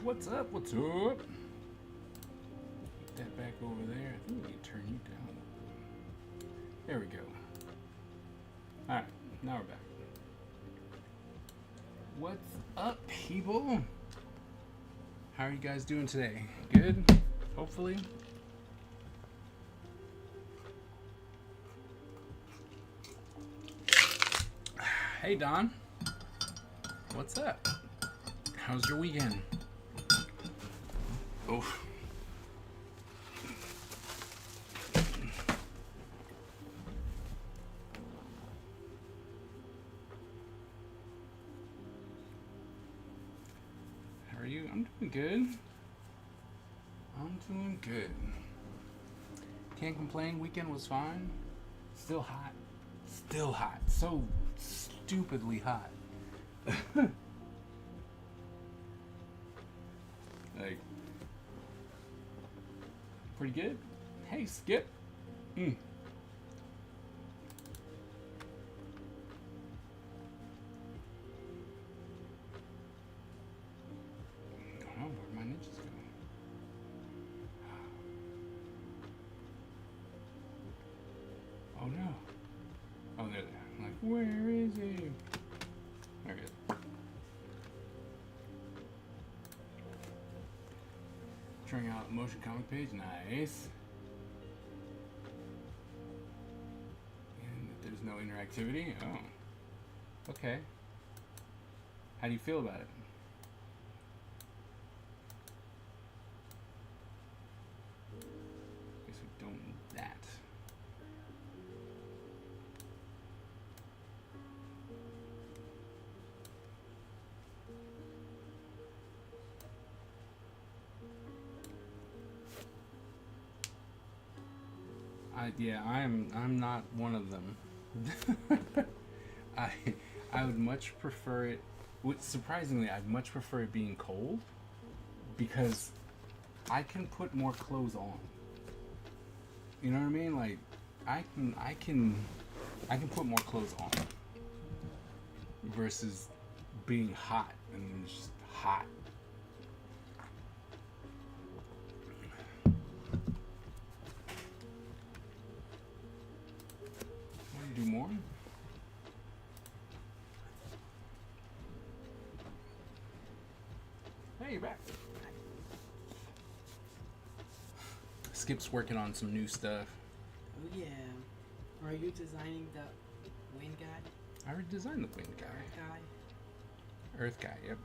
What's up? What's up? Get that back over there. I think we need to turn you down. There we go. Alright, now we're back. What's up, people? How are you guys doing today? Good? Hopefully? Hey, Don. What's up? How's your weekend? Oof. How are you? I'm doing good. I'm doing good. Can't complain. Weekend was fine. Still hot. Still hot. So stupidly hot. Like, pretty good. Hey, Skip. Oh, where'd my ninjas go? Oh no. Oh, there they are. I'm like, where is he? There he is. Trying out the motion comic page, nice. And there's no interactivity. Oh, okay. How do you feel about it? Guess we don't need that. I'm not one of them. I would much prefer it. Surprisingly, I'd much prefer it being cold because I can put more clothes on. You know what I mean? Like I can put more clothes on versus being hot and it's just hot. Do more? Hey, you're back. Skip's working on some new stuff. Oh yeah. Are you designing the wind guy? I already designed the wind guy. Earth guy, yep.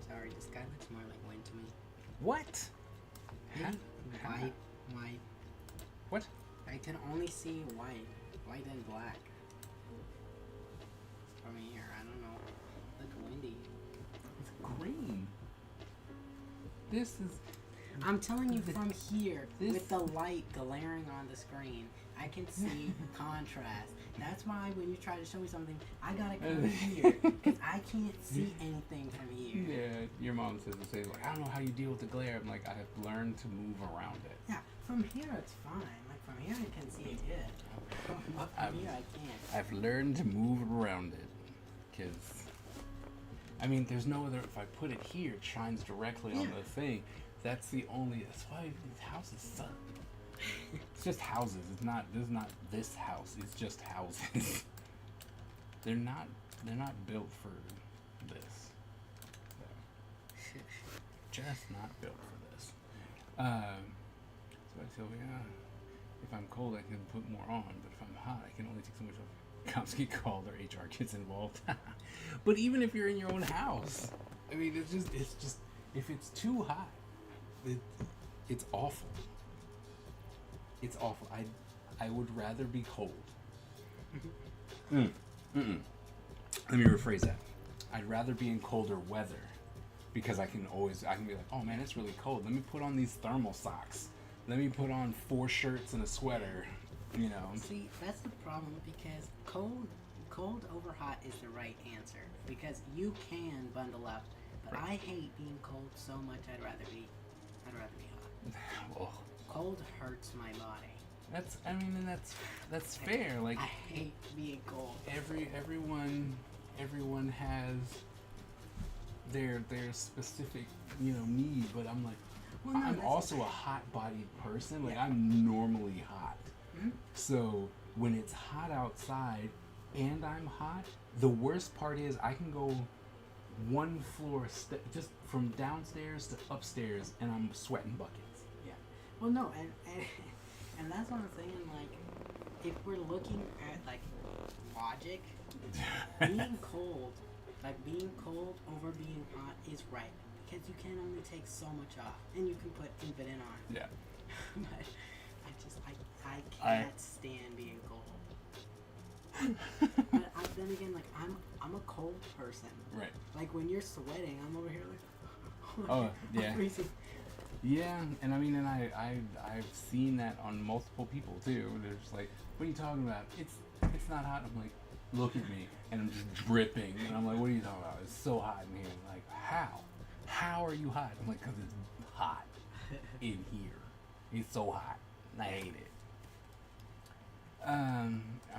Sorry, this guy looks more like wind to me. What? White. What? I can only see white and black. From here, I don't know. Look windy. It's green. This is... I'm telling you from here, with the light glaring on the screen, I can see contrast. That's why when you try to show me something, I gotta come here, because I can't see anything from here. Yeah, your mom says the same. Like, I don't know how you deal with the glare. I'm like, I have learned to move around it. Yeah, from here it's fine. Like, from here I can see it good. From here I can't. I've learned to move around it. Because, I mean, there's no other... If I put it here, it shines directly on the thing. That's the only... That's why these houses suck. It's just houses. It's not... This is not this house. It's just houses. They're not built for this. So, just not built for this. So I tell you, if I'm cold, I can put more on. But if I'm hot, I can only take so much off. Cops get called or HR gets involved. But even if you're in your own house, I mean, it's just if it's too hot, it's awful. It's awful. I would rather be cold. Mm. Mm-mm. Let me rephrase that. I'd rather be in colder weather because I can be like, oh man, it's really cold. Let me put on these thermal socks. Let me put on 4 shirts and a sweater. You know. See, that's the problem because cold over hot is the right answer because you can bundle up. But Right. I hate being cold so much. I'd rather be hot. Well, Cold hurts my body. and that's fair. Like I hate being cold. everyone has their specific need, but I'm like, Well, no, I'm that's also a okay. hot-bodied person. Like Yeah. I'm normally hot. Mhm. So when it's hot outside and I'm hot, the worst part is I can go one floor just from downstairs to upstairs and I'm sweating buckets. Well, no, and that's what I'm saying. Like, if we're looking at like logic, being cold over being hot is right because you can only take so much off, and you can put infinite on. Yeah. But I can't stand being cold. But then again, like I'm a cold person. Right. Like when you're sweating, I'm over here like. Oh, yeah. I'm freezing. Yeah, and I've seen that on multiple people too. They're just like, "What are you talking about? It's not hot." I'm like, "Look at me," and I'm just dripping, and I'm like, "What are you talking about? It's so hot in here." I'm like, "How? How are you hot?" I'm like, "Cause it's hot in here. It's so hot. I hate it." All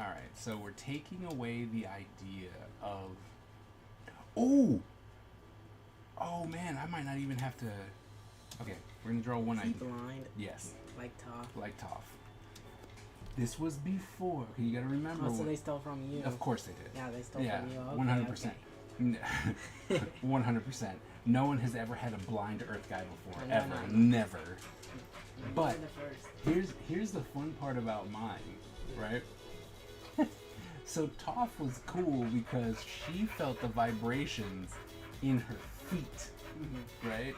right. So we're taking away the idea of. Oh man, I might not even have to. Okay, we're gonna draw one Is he idea. blind? Yes, Like Toph. like Toph. This was before. Okay, you gotta remember. Oh, so they stole from you. Of course they did. Yeah, they stole Yeah, from you. Okay, 100%. okay. 100%. No one has ever had a blind Earth guy before, No, ever, no. never. You're But the first. here's the fun part about mine, right? So Toph was cool because she felt the vibrations in her feet, right?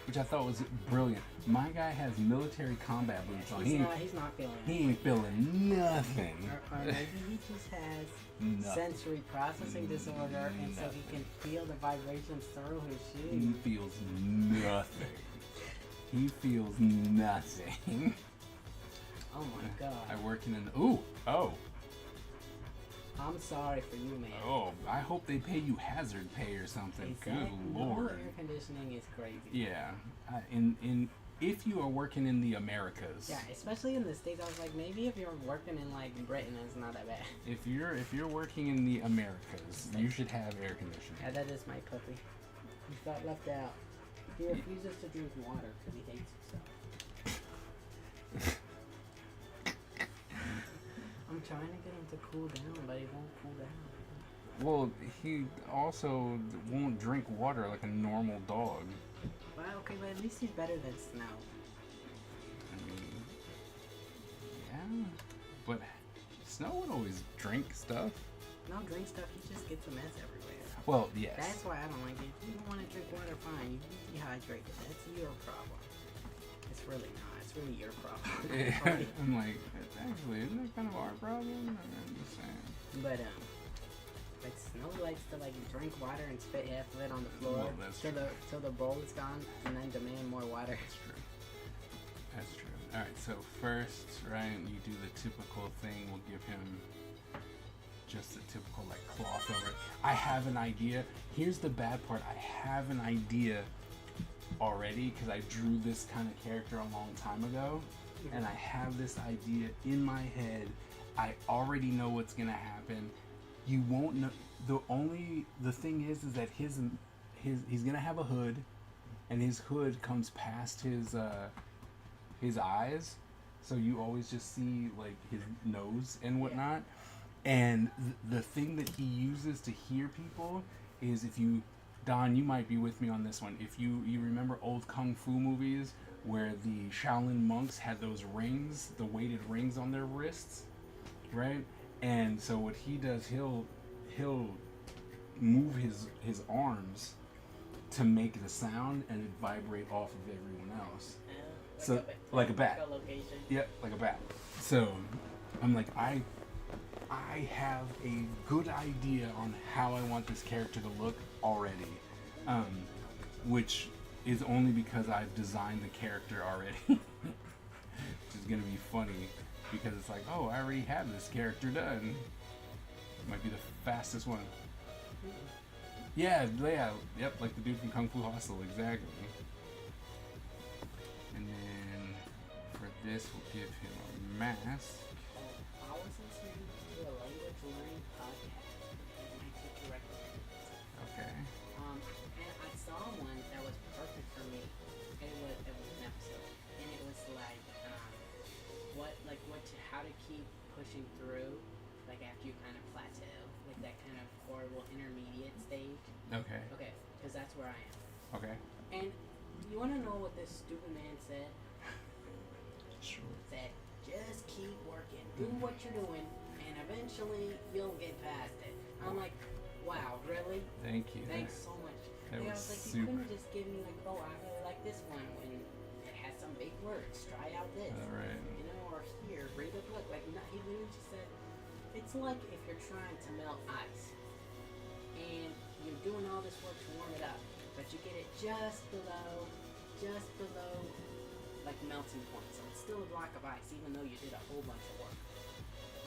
Which I thought was brilliant. My guy has military combat boots on. He's not feeling it. He ain't feeling nothing. Or maybe he just has Nothing. sensory processing disorder, and so he can feel the vibrations through his He shoes. feels nothing. He feels nothing. Oh my god. I work in an oh I'm sorry for you, man. I hope they pay you hazard pay or something. Good No lord. air conditioning is crazy. Yeah, if you are working in the Americas. Yeah, especially in the States. I was like, maybe if you're working in like Britain, it's not that bad. If you're working in the Americas, you should have air conditioning. Yeah, that is my puppy. He got left out. He refuses to drink water because he hates himself. I'm trying to get him to cool down, but he won't cool down. Well, he also won't drink water like a normal dog. Well, okay, but at least he's better than Snow. I mean, yeah, but Snow would always drink stuff. No drink stuff, he just gets a mess everywhere. Well, yes. That's why I don't like it. If you don't want to drink water, fine. You get dehydrated. That's your problem. It's really not. It's really your problem. I'm like, actually, isn't that kind of our problem? I'm just saying. But like Snow likes to like drink water and spit half of it on the floor Well, that's till the bowl is gone, and then demand more water. That's true. That's true. All right. So first, right, you do the typical thing. We'll give him just a typical like cloth over it. I have an idea. Here's the bad part. I have an idea already because I drew this kind of character a long time ago, and I have this idea in my head. I already know what's gonna happen. You won't know. The thing is that he's gonna have a hood, and his hood comes past his eyes, so you always just see like his nose and whatnot. And the thing that he uses to hear people is if you, Don, you might be with me on this one. If you remember old kung fu movies where the Shaolin monks had those rings, the weighted rings on their wrists, right? And so what he does, he'll move his arms to make the sound and it vibrate off of everyone else. Like a bat. Like a location. Yep, like a bat. So I'm like, I have a good idea on how I want this character to look already, which is only because I've designed the character already, which is gonna be funny because it's like, oh, I already have this character done. Might be the fastest one. Yeah, yep, like the dude from Kung Fu Hustle, exactly. And then for this, we'll give him a mask. I was listening to a language learning podcast, and my teacher recommended it. Okay. And I saw one that was perfect for me. It was an episode, and it was like, how to keep pushing through, like after you kind of plateau, like that kind of horrible intermediate stage. Okay. Okay, because that's where I am. Okay. And you want to know what this stupid man said? Sure. Said, just keep working, do what you're doing, and eventually you'll get past it. I'm like, wow, really? Thank you. Thanks so much. That I was was like, you super. couldn't just give me like, oh, I really like this one when it has some big words. Try out this. All right. You know, or here, read a book. Like, no, he literally just said, it's like if you're trying to melt ice, and you're doing all this work to warm it up, but you get it just below, like melting point. So it's still a block of ice, even though you did a whole bunch of work.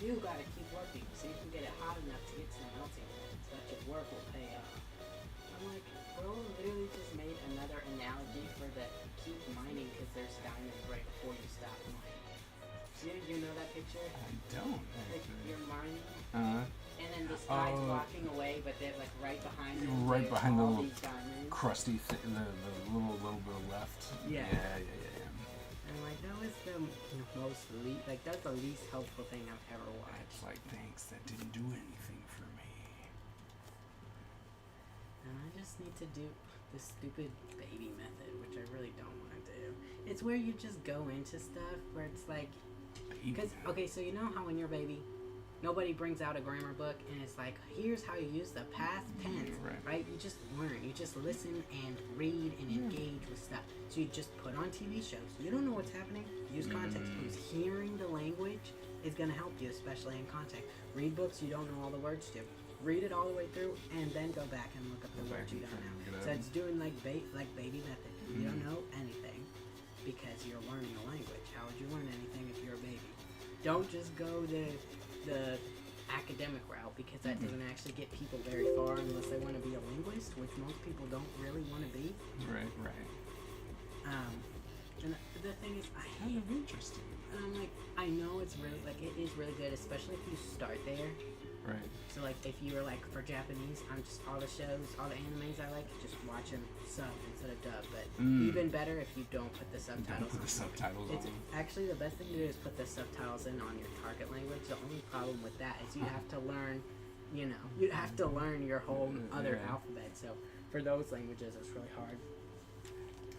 You gotta keep working so you can get it hot enough to get to the melting point, so that your work will pay off. I'm like, bro, literally just made another analogy for the keep mining because there's diamonds right before you stop mining. You know that picture? I don't Like actually. you're mining, Uh-huh. and then this guy's walking away, but they're like right behind him. Right there's behind the all little these diamonds. crusty, the little bit of left. Yeah. Yeah. And like that was the most like that's the least helpful thing I've ever watched. It's like, thanks, that didn't do anything for me. And I just need to do this stupid baby method, which I really don't want to do. It's where you just go into stuff where it's like, because okay, so you know how when you're a baby, nobody brings out a grammar book and it's like, here's how you use the past tense, right? You just learn, you just listen and read and engage with stuff. So you just put on TV shows. You don't know what's happening. Use context clues. Hearing the language is going to help you, especially in context. Read books you don't know all the words to. Read it all the way through and then go back and look up the words you don't know. So it's doing like baby method. You don't know anything because you're learning the language. How would you learn anything if you're a baby? Don't just go the academic route because that doesn't actually get people very far unless they want to be a linguist, which most people don't really want to be. Right. And the thing is, I Kind hate of interesting. and I'm like, I know it's really, like, it is really good, especially if you start there. Right. So, like, if you were, like, for Japanese, I'm just, all the shows, all the animes I like, just watch them sub instead of dub. But even better if you don't put the subtitles Don't put the subtitles It's on. actually the best thing to do is put the subtitles in on your target language. The only problem with that is you have to learn, you have to learn your whole other alphabet. So, for those languages, it's really hard.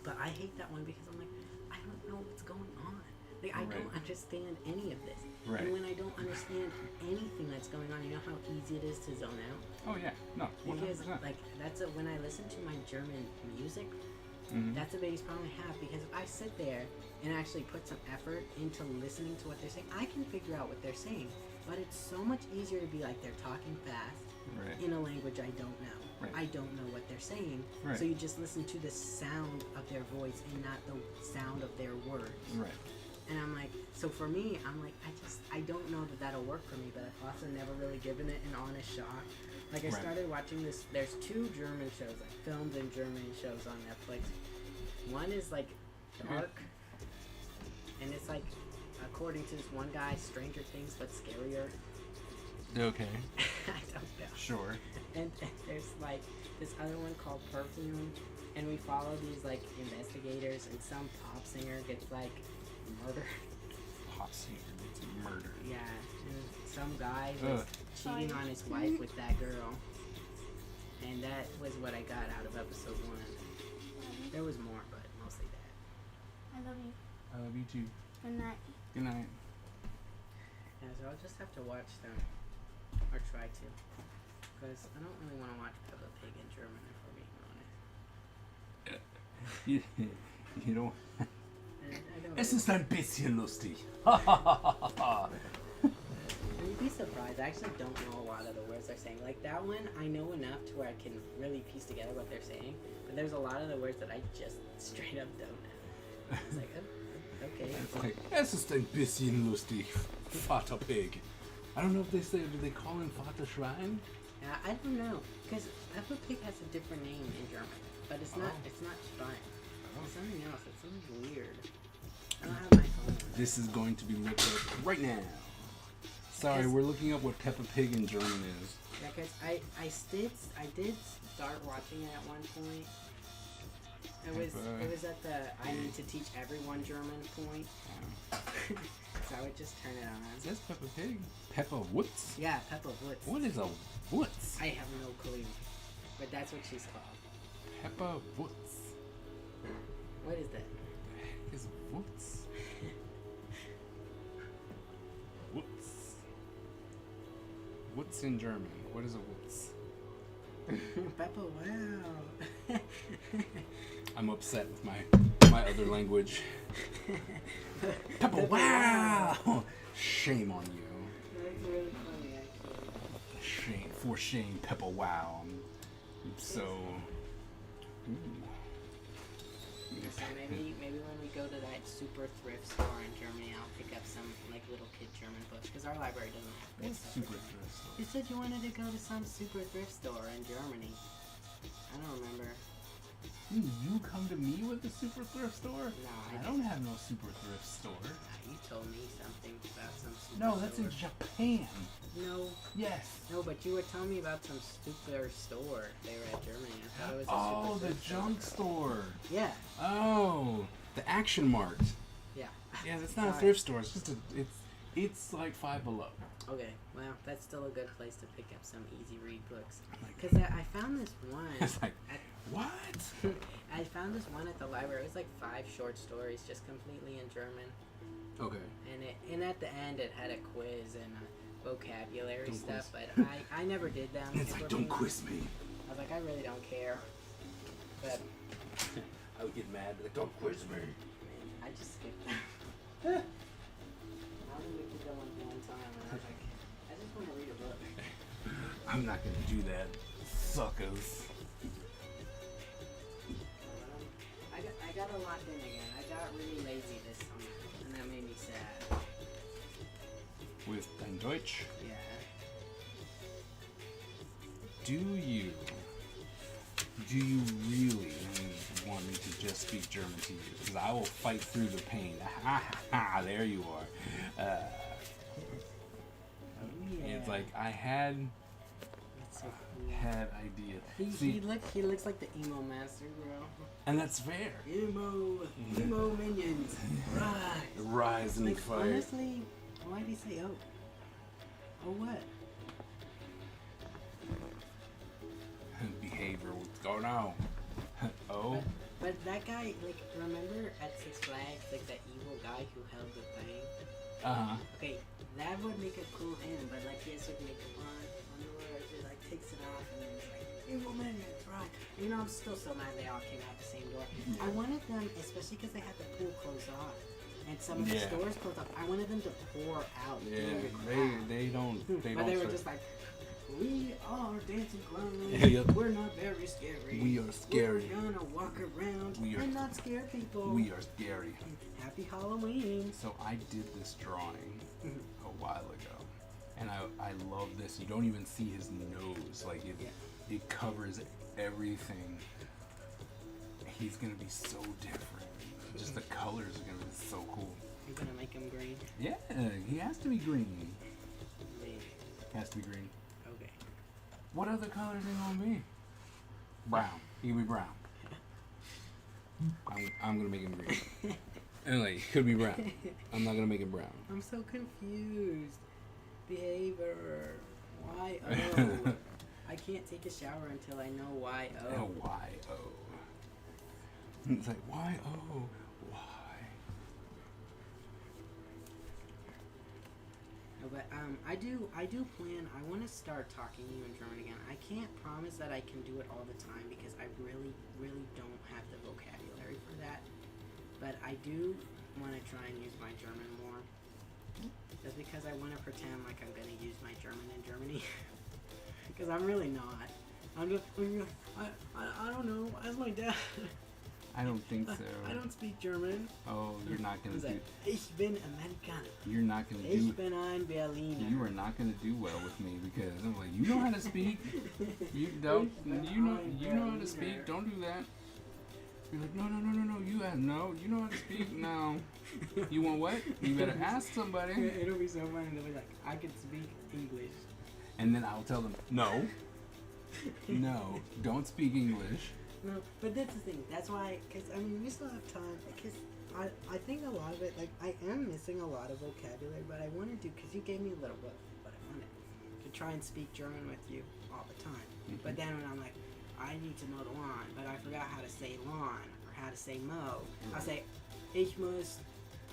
But I hate that one because I'm like, I don't know what's going on. Like, I don't understand any of this. Right. And when I don't understand anything that's going on, you know how easy it is to zone out? Oh yeah, no. 100%. Because, like, when I listen to my German music, that's the biggest problem I have. Because if I sit there and actually put some effort into listening to what they're saying, I can figure out what they're saying. But it's so much easier to be like, they're talking fast in a language I don't know. I don't know what they're saying. So you just listen to the sound of their voice and not the sound of their words. Right. And I'm like, so for me, I'm like, I don't know that that'll work for me, but I've also never really given it an honest shot. Like, I started watching this, there's 2 German shows, like, filmed in German shows on Netflix. One is, like, dark, and it's, like, according to this one guy, Stranger Things, but scarier. Okay. I don't know. Sure. And there's, like, this other one called Perfume, and we follow these, like, investigators, and some pop singer gets, like, murdered. Pop singer gets murdered. Yeah, and some guy was cheating on his wife with that girl. And that was what I got out of episode 1. There was more, but mostly that. I love you. I love you too. Good night. Good night. Yeah, so I'll just have to watch them. Or try to. Because I don't really want to watch Peppa Pig in German, if we're being honest. You know. I don't Es really- ist ein bisschen lustig. You'd be surprised. I actually don't know a lot of the words they're saying. Like that one, I know enough to where I can really piece together what they're saying. But there's a lot of the words that I just straight up don't know. It's like, oh, okay. It's like, es ist ein bisschen lustig, Vater Pig. I don't know if they say, do they call him Vater Schwein? Yeah, I don't know, because Peppa Pig has a different name in German, but it's not Schwein. It's something else. It's something weird. I don't have my phone. This is going to be looked up right now. Sorry, we're looking up what Peppa Pig in German is. Yeah, because I did start watching it at one point. It was at the I need to teach everyone German point. So I would just turn it on. Is this Peppa Pig? Peppa Woods? Yeah, Peppa Woods. What is a Woods? I have no clue. But that's what she's called. Peppa Woods. What is that? The heck is Woods? Woods. Woods in German. What is a Woods? Peppa, wow. I'm upset with my other language. Peppa, wow! Shame on you. That's really funny, actually. Shame, Peppa, wow. I'm so. Ooh. So maybe when we go to that super thrift store in Germany, I'll pick up some like little kid German books because our library doesn't have good stuff. Super thrift store. You said you wanted to go to some super thrift store in Germany. I don't remember. You come to me with a super thrift store? No, I don't have no super thrift store. You told me something about some super No, that's in Japan. No. Yes. No, but you were telling me about some super store they were at Germany. I thought it was a Oh, super the thrift junk store. Yeah. Oh, the Action Mart. Yeah. Yeah, it's not a thrift store. It's just it's like Five Below. Okay, well, that's still a good place to pick up some easy read books. Because I found this one. It's like, what? I found this one at the library. It was like 5 short stories, just completely in German. Okay. And at the end, it had a quiz and vocabulary Don't stuff, quiz. but I never did them. It's like, don't quiz me. I was like, I really don't care. But I would get mad, like, don't quiz me. I just skipped them. I only looked at them one time, and I was like, I just want to read a book. I'm not gonna do that, suckers. I got a lot done again. I got really lazy this summer, and that made me sad. With dein Deutsch, Yeah. do you really want me to just speak German to you? Because I will fight through the pain. There you are. Yeah. It's like I had That's so cool. idea. He looks like the emo master, bro. And that's fair. Emo minions, rise. Rise and Like, fire. honestly, why did he say oh? Oh what? Behavior, what's going on? Oh. But that guy, like, remember at Six Flags, like that evil guy who held the thing? Uh-huh. Okay, that would make a cool end, but like he has to make a on the words, it like takes it off and then it's like, evil minions, right? You know, I'm still so mad they all came out the same door. I wanted them, especially because they had the pool closed off. And some of the stores closed off. I wanted them to pour out. Yeah, they don't. But they were just like, we are dancing clowns. Yep. We're not very scary. We are scary. We're gonna walk around and not scare people. We are scary. Happy Halloween. So I did this drawing a while ago, and I love this. You don't even see his nose. Like it covers everything. He's gonna be so different. Just the colors are gonna be so cool. You're gonna make him green? Yeah, he has to be green. Maybe. Has to be green. Okay. What other color is he gonna be? Brown. He can be brown. I'm gonna make him green. Anyway, he could be brown. I'm not gonna make him brown. I'm so confused. Behavior. Why oh? I can't take a shower until I know why oh. Why oh? It's like why oh? Why? No, but I do plan. I want to start talking to you in German again. I can't promise that I can do it all the time because I really don't have the vocabulary for that. But I do want to try and use my German more. That's because I want to pretend like I'm gonna use my German in Germany. Because I'm really not. I don't know. Ask my dad. I don't think so. I don't speak German. Oh, you're not gonna do. Ich bin Americano. You're not gonna do. Ich bin ein Berliner. You are not gonna do well with me because I'm like, you know how to speak. You don't. You know how to speak. Don't do that. You're like, no. You have no. You know how to speak. No. You want what? You better ask somebody. It'll be so funny. They'll be like, I can speak English. And then I'll tell them, no. No, don't speak English. No, but that's the thing. That's why, because, I mean, we still have time. Because I think a lot of it, like, I am missing a lot of vocabulary, but I want to do, because you gave me a little bit what I wanted, to try and speak German with you all the time. Mm-hmm. But then when I'm like, I need to mow the lawn, but I forgot how to say lawn, or how to say mow. Right. I'll say, ich muss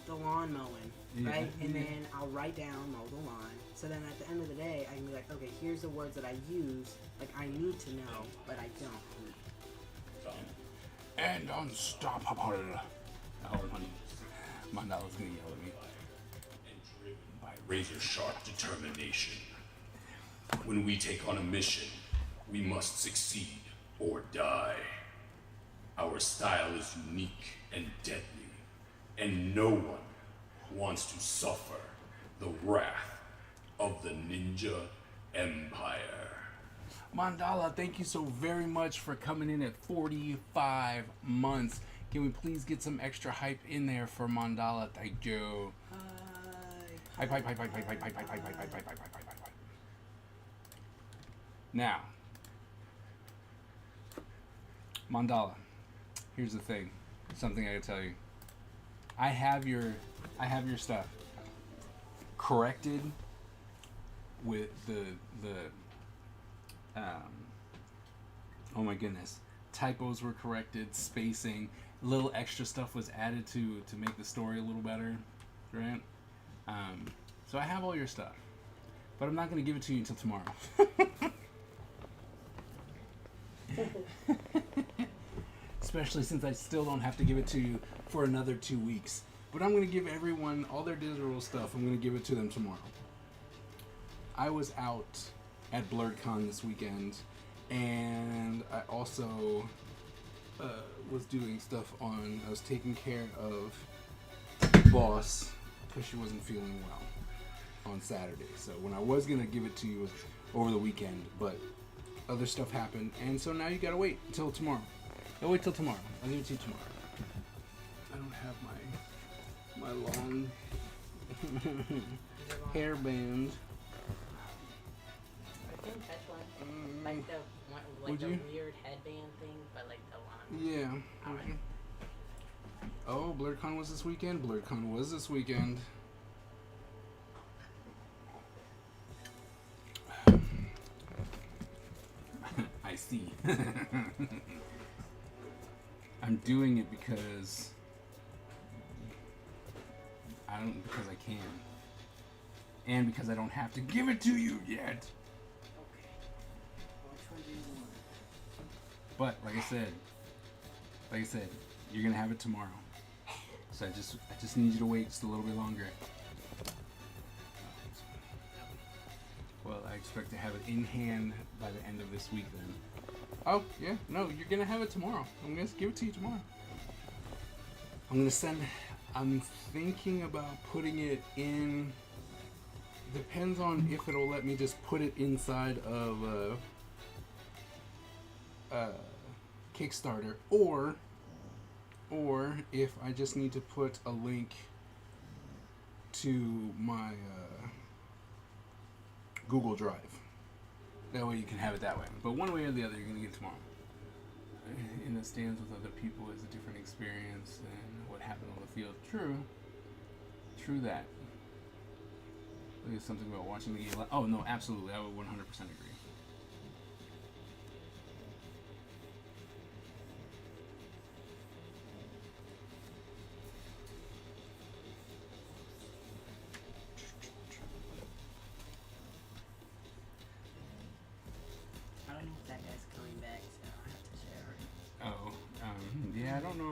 the lawn mowing, right? And then I'll write down mow the lawn. So then at the end of the day, I can be like, okay, here's the words that I use, like I need to know, but I don't. And unstoppable. Oh, Mandala's gonna yell at me. And driven by razor-sharp determination. When we take on a mission, we must succeed or die. Our style is unique and deadly, and no one wants to suffer the wrath of the Ninja Empire. Mandala, thank you so very much for coming in at 45 months. Can we please get some extra hype in there for Mandala? Thank you. Hype. Now, Mandala, here's the thing. Something I gotta tell you. I have your stuff corrected with the oh my goodness, typos were corrected, spacing, little extra stuff was added to make the story a little better, right? So I have all your stuff, but I'm not going to give it to you until tomorrow. Especially since I still don't have to give it to you for another 2 weeks. But I'm going to give everyone all their digital stuff. I'm going to give it to them tomorrow. I was out at BlurredCon this weekend, and I also was doing stuff I was taking care of Boss because she wasn't feeling well on Saturday. So when I was going to give it to you over the weekend, but other stuff happened, and so now you got to wait until tomorrow. I'll wait till tomorrow. I'll give it to you tomorrow. I don't have my long hairband. I think that's like the weird headband thing, but like the long. Yeah. Alright. Oh, BlurredCon was this weekend? BlurredCon was this weekend. I see. I'm doing it because because I can. And because I don't have to give it to you yet. Okay. Which one do you want? But like I said, you're gonna have it tomorrow. So I just need you to wait just a little bit longer. Well, I expect to have it in hand by the end of this week then. Oh, yeah, no, you're gonna have it tomorrow. I'm gonna give it to you tomorrow. I'm thinking about putting it in, depends on if it'll let me just put it inside of Kickstarter, or if I just need to put a link to my Google Drive. That way you can have it that way. But one way or the other, you're going to get it tomorrow. In the stands with other people is a different experience than what happened on the field. True that. There's something about watching the game. Oh, no, absolutely. I would 100% agree. I don't know if that guy's coming back, so I'll have to share. Oh, yeah, I don't know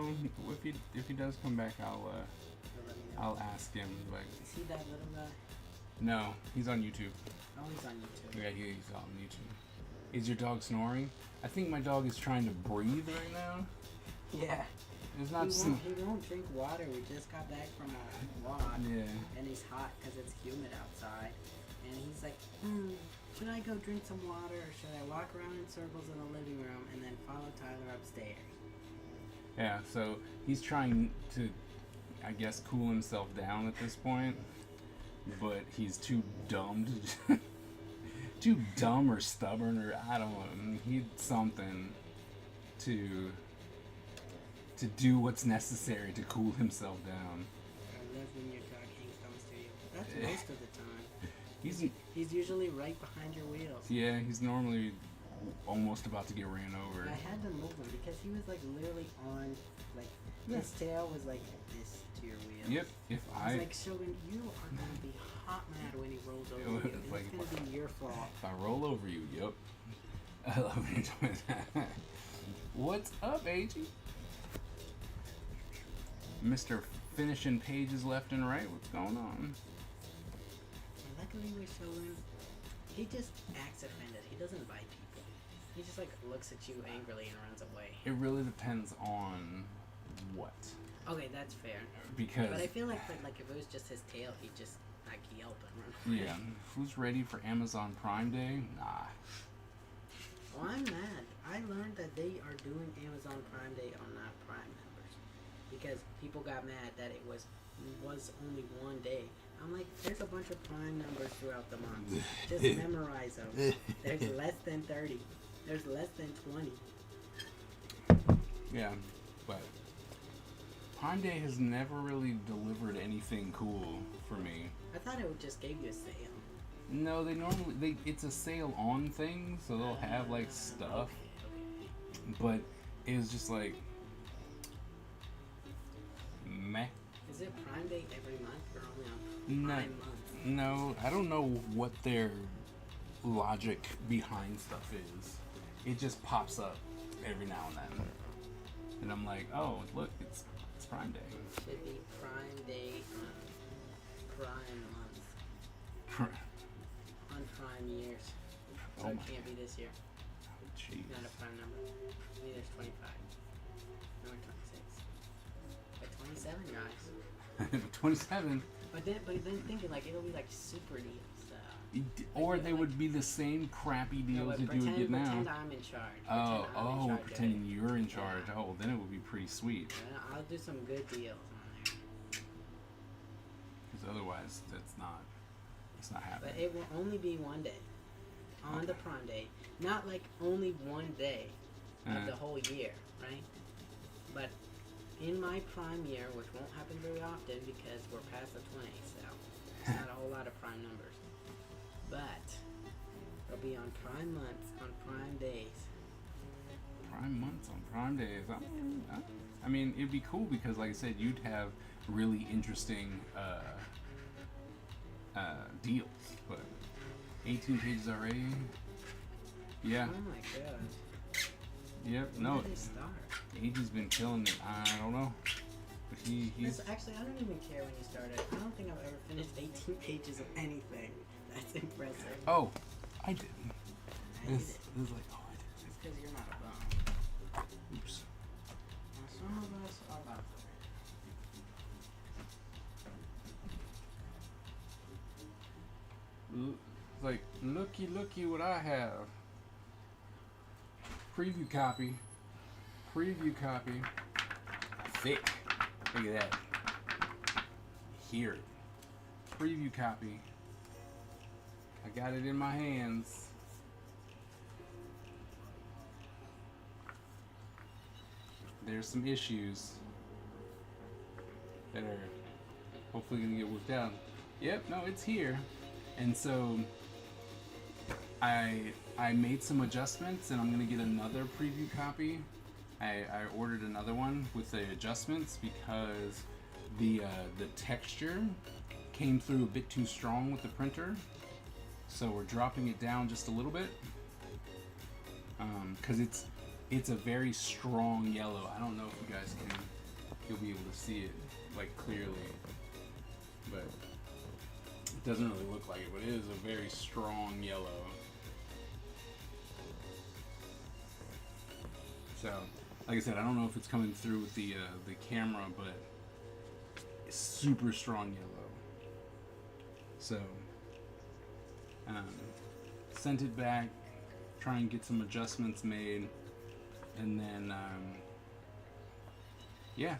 if he does come back. I'll ask him. But See that little guy? No, he's on YouTube. Oh, he's on YouTube. Yeah, he's on YouTube. Is your dog snoring? I think my dog is trying to breathe right now. Yeah. It's not. He won't drink water. We just got back from a walk. Yeah. And he's hot because it's humid outside. And he's like, should I go drink some water or should I walk around in circles in the living room and then follow Tyler upstairs? Yeah, so he's trying to, I guess, cool himself down at this point, but he's too dumb to, too dumb or stubborn or I don't know. He's something to do what's necessary to cool himself down. I love when your dog comes to you. That's most of the time. He's usually right behind your wheels. Yeah, he's normally almost about to get ran over. I had to move him because he was like literally on, like his tail was like this to your wheels. Yep. If I was like, Shogun, you are gonna be hot mad when he rolls over you. Like, it's gonna be your fault. If I roll over you, yep. I love when you're doing that. What's up, AG? Mr. Finishing pages left and right. What's going on? Luckily with Shogun, he just acts offended. He doesn't bite people. He just like looks at you angrily and runs away. It really depends on what. Okay, that's fair. Because but I feel like if it was just his tail, he'd just like yelp and run away. yeah, who's ready for Amazon Prime Day? Nah. Well, I'm mad. I learned that they are doing Amazon Prime Day on not Prime members because people got mad that it was only one day. I'm like, there's a bunch of Prime numbers throughout the month. Just memorize them. There's less than 30. There's less than 20. Yeah, but Prime Day has never really delivered anything cool for me. I thought it would just gave you a sale. No, it's a sale on things, so they'll have like stuff. Okay. But it was just like meh. Is it Prime Day every month or only on Prime month? No, I don't know what their logic behind stuff is. It just pops up every now and then. And I'm like, oh, look, it's Prime Day. Should be Prime Day on Prime month. On Prime years. So Oh it my can't be this year. Jeez. Not a Prime number. Maybe there's 25. No, 26. But 27, guys. 27. But then thinking like it'll be like super deals. Or they would be the same crappy deals that you would get now. Pretend I'm in charge. Pretending you're in charge. Yeah. Oh, then it would be pretty sweet. I'll do some good deals on there. Because otherwise, it's not happening. But it will only be one day. On the Prime Day. Not like only one day of the whole year, right? But in my Prime year, which won't happen very often because we're past the 20, so it's not a whole lot of Prime numbers. But it'll be on Prime months, on Prime days. Prime months on Prime days. I mean, it'd be cool because, like I said, you'd have really interesting deals. But 18 pages already. Yeah. Oh my god. Yep. When No. did they start? AG's been killing it. I don't know. But he's. Actually, I don't even care when you started. I don't think I've ever finished 18 pages of anything. That's impressive. Oh, I didn't. I did. This is like, oh, I did. It's because you're not a bum. Oops. Now, some of us are about It's like, looky what I have. Preview copy. Thick. Look at that. Hear it. Preview copy. I got it in my hands. There's some issues that are hopefully gonna get worked out. Yep, no, it's here. And so I made some adjustments and I'm gonna get another preview copy. I ordered another one with the adjustments because the texture came through a bit too strong with the printer. So we're dropping it down just a little bit. Because it's a very strong yellow. I don't know if you guys you'll be able to see it like clearly. But It doesn't really look like it, but it is a very strong yellow. So, like I said, I don't know if it's coming through with the camera, but it's super strong yellow. So, sent it back, try and get some adjustments made, and then, yeah.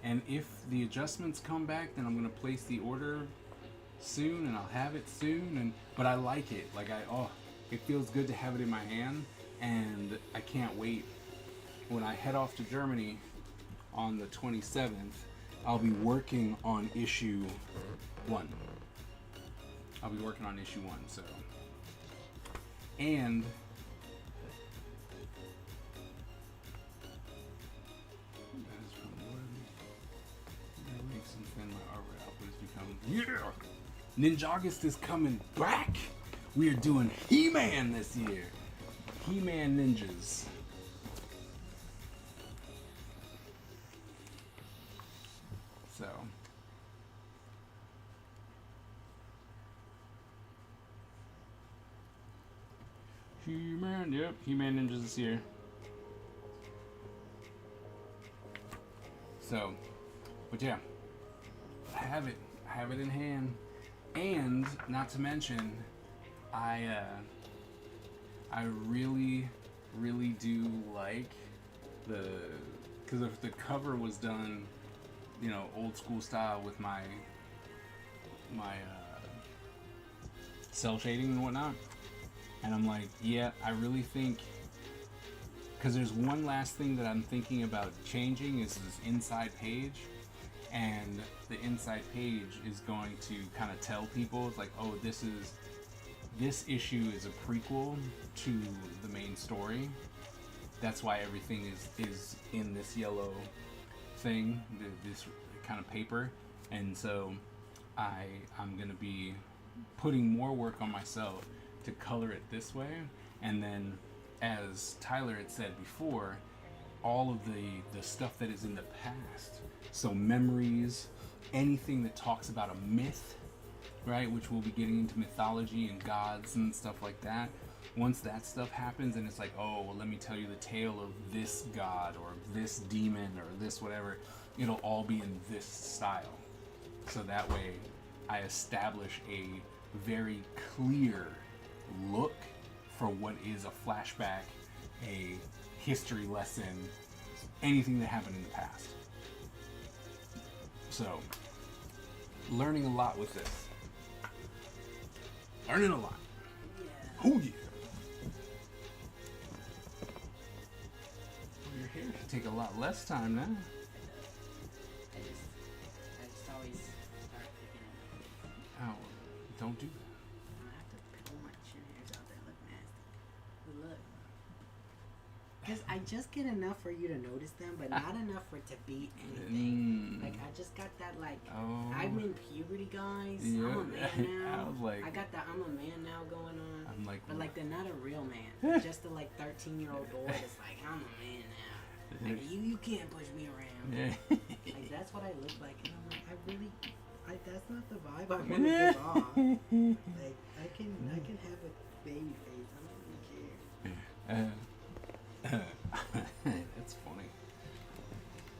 And if the adjustments come back, then I'm gonna place the order soon, and I'll have it soon. But I like it. Like it feels good to have it in my hand, and I can't wait. When I head off to Germany on the 27th, I'll be working on issue 1. I'll be working on issue 1, so. And that makes sense. Then my art output has become Ninjaugust is coming back. We are doing He-Man this year. He-Man Ninjas. So. He-Man, yep, He-Man Ninjas this year. So, but yeah, I have it in hand, and not to mention, I really do like because if the cover was done, you know, old school style with my cell shading and whatnot. And I'm like, yeah, I really think, because there's one last thing that I'm thinking about changing is this inside page. And the inside page is going to kind of tell people, it's like, oh, this issue is a prequel to the main story. That's why everything is in this yellow thing, this kind of paper. And so I'm going to be putting more work on myself to color it this way, and then, as Tyler had said before, all of the stuff that is in the past, so memories, anything that talks about a myth, right, which we'll be getting into mythology and gods and stuff like that. Once that stuff happens and it's like, oh, well, let me tell you the tale of this god or this demon or this whatever, it'll all be in this style. So that way I establish a very clear look for what is a flashback, a history lesson, anything that happened in the past. So, learning a lot with this. Learning a lot. Yeah. Oh yeah. Well, your hair should take a lot less time now. I just always start picking it. Oh, don't do that. I have to pull my chin hairs out. They look nasty. But look. Because I just get enough for you to notice them, but not enough for it to be anything. Like, I just got that, like, I'm in puberty, guys. Yeah. I'm a man now. I was like, I got that I'm a man now going on. I'm like, But, like, they're not a real man. Just a, like, 13-year-old boy that's like, I'm a man now. Like, you can't push me around. Yeah. Like, that's what I look like. And I'm like, that's not the vibe I want to give off. Like, I can have a baby face. I don't really care. That's funny.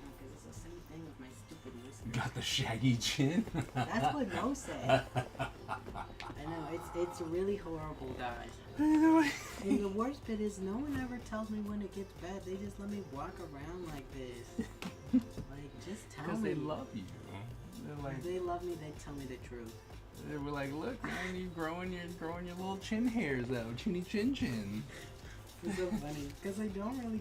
Because it's the same thing with my stupid whiskers. Got the shaggy chin. That's what Mo said. I know, it's really horrible, guys. And the worst bit is no one ever tells me when it gets bad. They just let me walk around like this. Like, just tell me. Because they love you. They're like, If they love me, they tell me the truth. they were like, look, man, you're growing your little chin hairs out, chinny chin chin. It's so funny because they don't really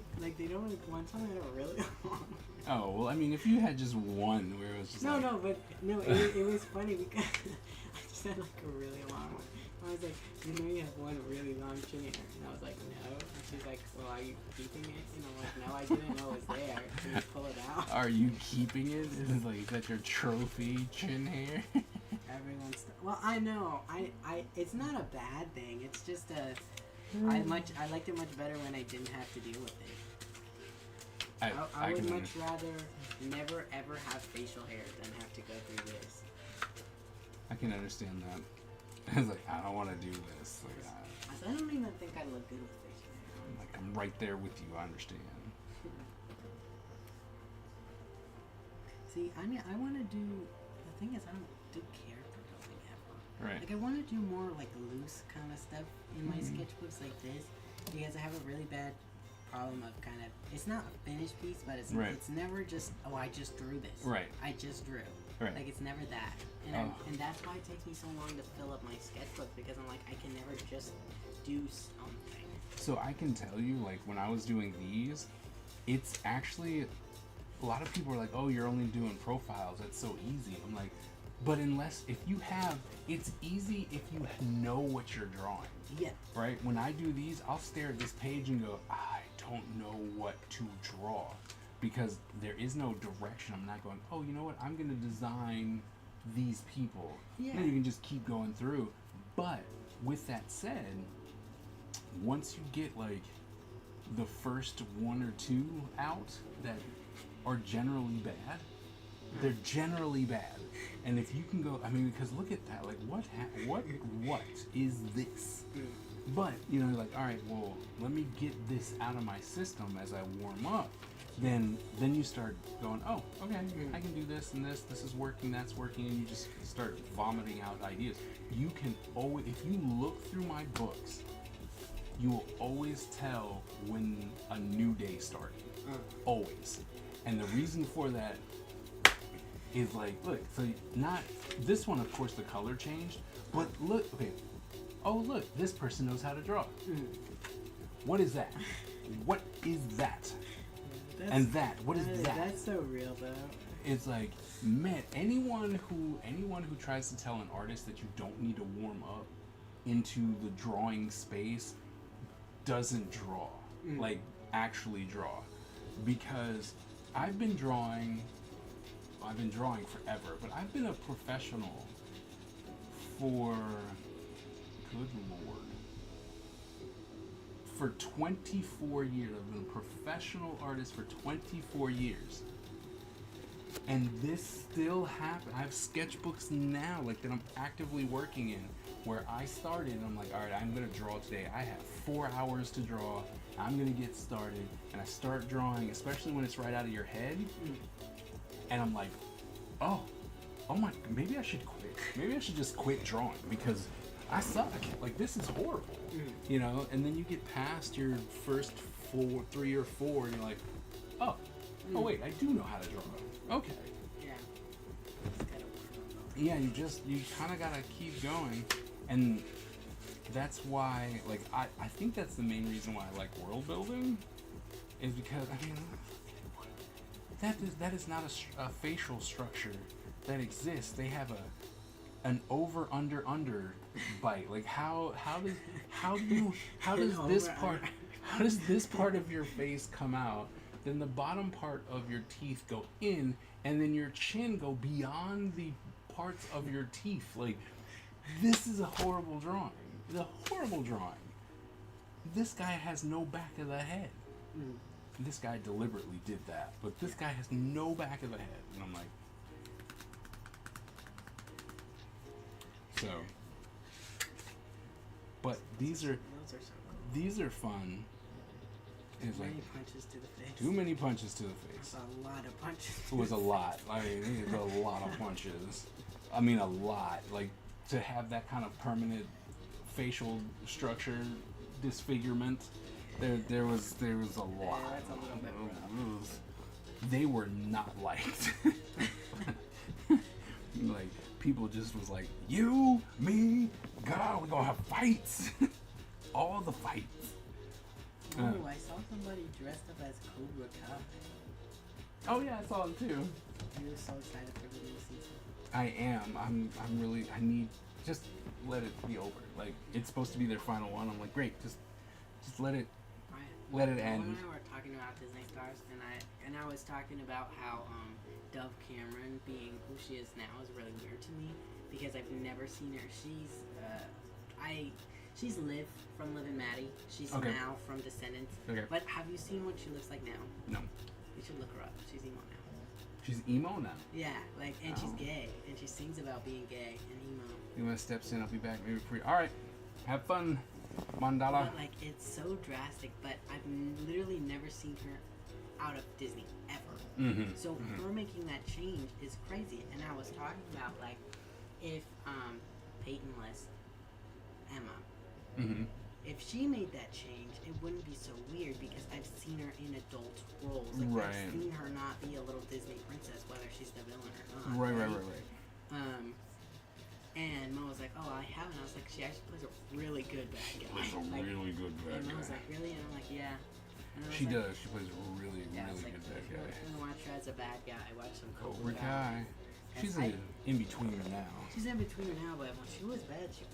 one time I had a really long. Oh well, I mean, if you had just one where it was just it was funny because I just had like a really long one. I was like, you know, you have one really long chin hair, and I was like, no. And she's like, well, are you keeping it? And I'm like, no, I didn't know it was there. Can you pull it out? Are you keeping it? Is that your trophy chin hair? Everyone's well, I know. I it's not a bad thing. It's just a. I liked it much better when I didn't have to deal with it. I would much rather never ever have facial hair than have to go through this. I can understand that. I was like, I don't want to do this. Like, I don't even think I look good with facial hair. I'm right there with you. I understand. See, I mean, I want to do. The thing is, I don't do character building ever. Right. Like, I want to do more like loose kind of stuff in my sketchbooks like this, because I have a really bad problem of kind of. It's not a finished piece, but it's Right. it's never just I just drew this. Right. I just drew. Right. Like, it's never that, and and that's why it takes me so long to fill up my sketchbook, because I'm like, I can never just do something. So I can tell you, like, when I was doing these, it's actually, a lot of people are like, oh, you're only doing profiles, that's so easy. I'm like, but it's easy if you know what you're drawing. Yeah. Right? When I do these, I'll stare at this page and go, I don't know what to draw, because there is no direction. I'm not going, oh, you know what, I'm going to design these people. Yeah. And you can just keep going through. But with that said, once you get like the first one or two out that are generally bad, they're generally bad. And if you can go, I mean, because look at that, like what is this? But you know, like, all right, well, let me get this out of my system as I warm up. Then you start going, oh, okay, I can do this and this. This is working, that's working, and you just start vomiting out ideas. You can always, if you look through my books, you will always tell when a new day started. Always. And the reason for that is like, look, so not this one, of course, the color changed, but look, okay. Oh, look, this person knows how to draw. What is that? What is that? And that, what is that? That's so real, though. It's like, man, anyone who tries to tell an artist that you don't need to warm up into the drawing space doesn't draw, like actually draw, because I've been drawing forever, but I've been a professional for, good Lord, for 24 years. I've been a professional artist for 24 years. And this still happens. I have sketchbooks now, like, that I'm actively working in, where I started and I'm like, all right, I'm going to draw today. I have 4 hours to draw. I'm going to get started. And I start drawing, especially when it's right out of your head. And I'm like, oh my, maybe I should quit. Maybe I should just quit drawing, because I suck. Like, this is horrible. You know? And then you get past your first 3 or 4 and you're like, oh wait, I do know how to draw. Okay. Yeah. You kind of gotta keep going, and that's why, like, I think that's the main reason why I like world building, is because, I mean, that is not a facial structure that exists. They have an over under bite. Like, how does this part of your face come out? Then the bottom part of your teeth go in, and then your chin go beyond the parts of your teeth. Like, this is a horrible drawing. It's a horrible drawing. This guy has no back of the head. This guy deliberately did that, but this guy has no back of the head. And I'm like, so. But these are fun. It's like, Many punches to the face. too many punches to the face. That's a lot of punches. It was a lot. I mean, it was a lot of punches. I mean, a lot. Like, to have that kind of permanent facial structure disfigurement, there was a lot. That's a little bit rough. They were not liked. Like, people just was like, you, me, God, we're gonna have fights. All the fights. Oh, I saw somebody dressed up as Cobra Kai. Oh yeah, I saw him too. You were so excited for the new season. I am. I'm really. I need. Just let it be over. Like, it's supposed to be their final one. I'm like, great. Just let it. Let it end. When I were talking about Disney stars, and I was talking about how Dove Cameron being who she is now is really weird to me, because I've never seen her. She's Liv from Liv and Maddie. She's Okay. Mal from Descendants. Okay. But have you seen what she looks like now? No. You should look her up. She's emo now. She's emo now. Yeah, like, and she's Oh. gay, and she sings about being gay and emo. You want to steps in? I'll be back maybe for you. All right. Have fun, Mandala. But, like, it's so drastic, but I've literally never seen her out of Disney, ever. Mm-hmm. So her making that change is crazy. And I was talking about, like, if Peyton was Emma, Mm-hmm. if she made that change, it wouldn't be so weird because I've seen her in adult roles. Like, Right. I've seen her not be a little Disney princess, whether she's the villain or not. Right. And Mo was like, "Oh, I haven't." I was like, "She actually plays a really good bad guy." She's a Like, really good bad and I was guy. like, "Really?" And I'm like, "Yeah." And I was She like, does. She plays a really, Yeah, really it's like, good bad if you guy. want to watch her as a bad guy, watch some Cobra Kai. She's I- in betweener now. She's in between her now, but when she was bad, she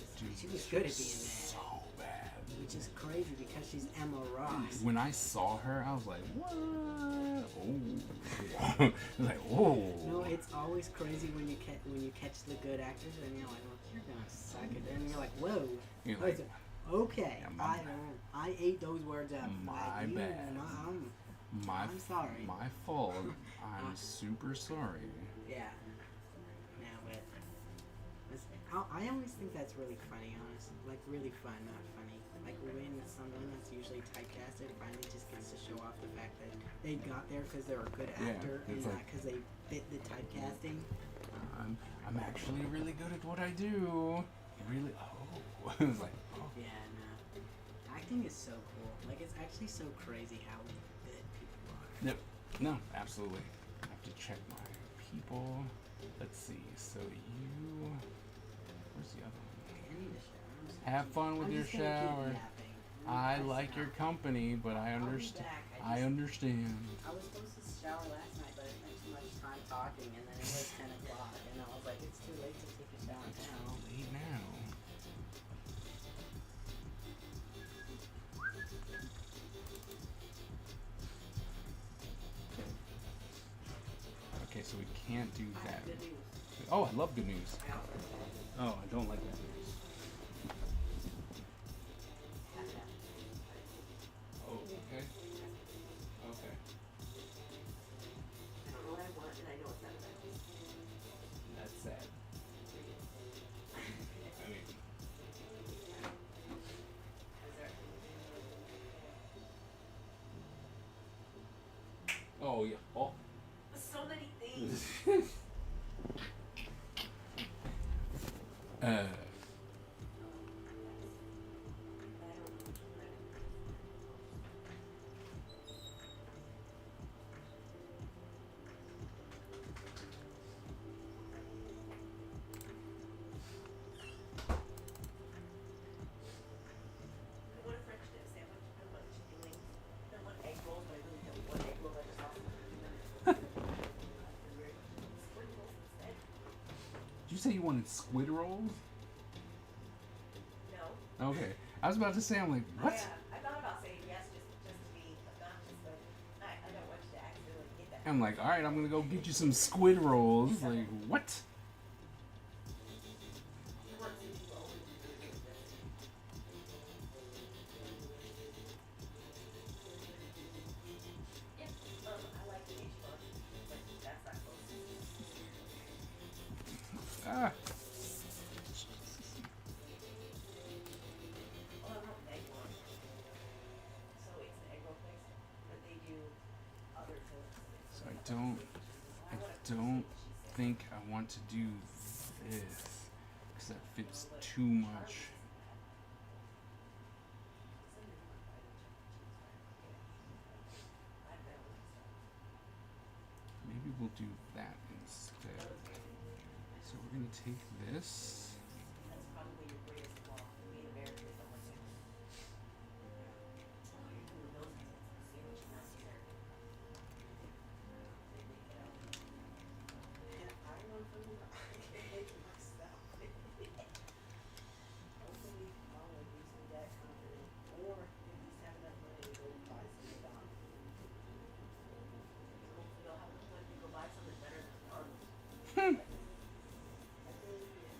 was good at being bad, So bad. which is crazy because she's Emma Ross. When I saw her, I was like, what? Oh. Like, whoa. No, it's always crazy when you catch the good actors, and you're like, "Well, you're gonna suck it," and you're like, "Whoa." You're I was like, okay, yeah, my bad. I ate those words up. My Like, bad. I'm sorry. My fault. I'm super sorry. Yeah. Yeah, but I always think that's really funny, honestly. Like, really fun, not funny. Like, when someone that's usually typecasted finally just gets to show off the fact that they got there because they're a good Yeah, actor and it's not like- because they fit the typecasting. I'm actually really good at what I do. Really? Oh. I was like, oh. Yeah, no. Acting is so cool. Like, it's actually so crazy how good people are. Yep. No, absolutely. I have to check my people. Let's see. So you. Where's the other one? I need a shower. I'm just Have fun with I'm your just gonna keep shower. yapping. I I'm like your out. company, but I I'll be understand. back. I understand. I was supposed to shower last night, but I spent too much time talking, and then it was 10 o'clock, and I was like, it's too late to take a shower now. Late now. Okay, so we can't do I that. have good news. Oh, I love good news. I also Oh, I don't like that news. have that. Oh, okay. Okay. I don't know what I want, and I know it's not about me. That's sad. I mean, Is there oh yeah. Oh. so many things? I want a French dip sandwich. I want chicken wings. I want egg rolls, but I really don't want egg rolls. I just lost them. Squid rolls instead. Did you say you wanted squid rolls? No. Okay. I was about to say, I'm like, what? I thought about saying yes just to be obnoxious, but I don't want you to accidentally get that. I'm like, all right, I'm gonna go get you some squid rolls. Like, what? It works if you always do it with this. Yeah, I like the H bar, but that's not close. Ah. Oh, I want egg one. So it's the egg roll place, but they do other things. So I don't think I want to do this because that fits too much. Maybe we'll do that instead. So we're gonna take this. That's probably your greatest flaw, being American or something like that. Oh, you're doing those sandwich not here. They make it out. And I want from you, I can make it myself. Hopefully, I'll at least be that confident, or at least have enough money to go buy some McDonald's. Hopefully, I'll have enough money to go buy something better than McDonald's. I really did.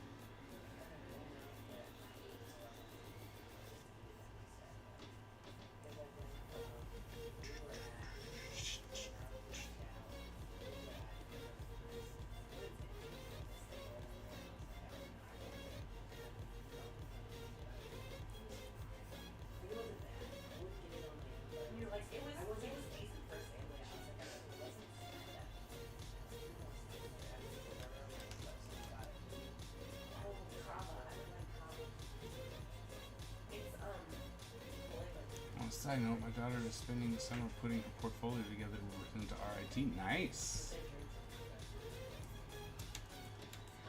Side note, my daughter is spending the summer putting her portfolio together to return to RIT. Nice.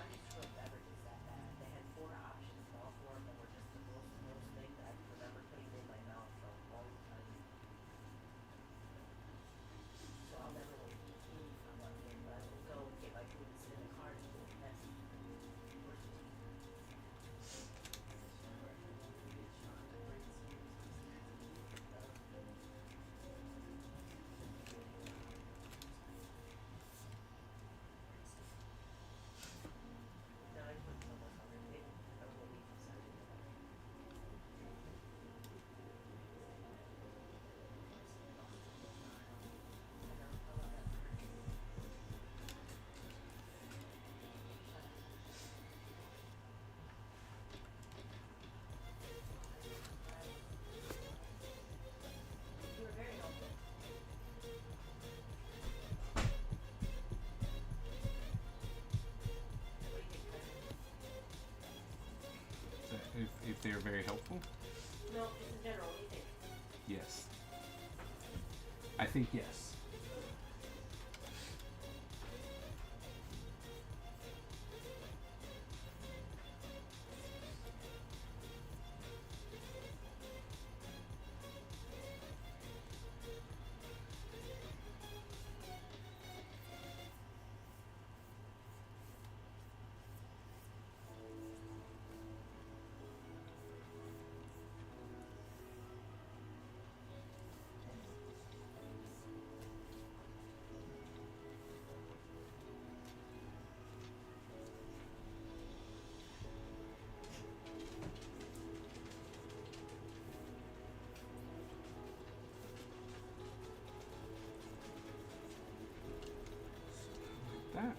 How do you screw up beverages that bad? They had 4 options, and all 4 of them were just the most thing that I can remember putting in my mouth for a long time. So I'll never wait for one thing, but I will go get my food and sit in the car and do it. That's worth it. Now I put so much on their table. I don't know what we decided. You were very helpful. What do you think, President? If they're very helpful, No, just in general, what do you think? yes. I think yes. That.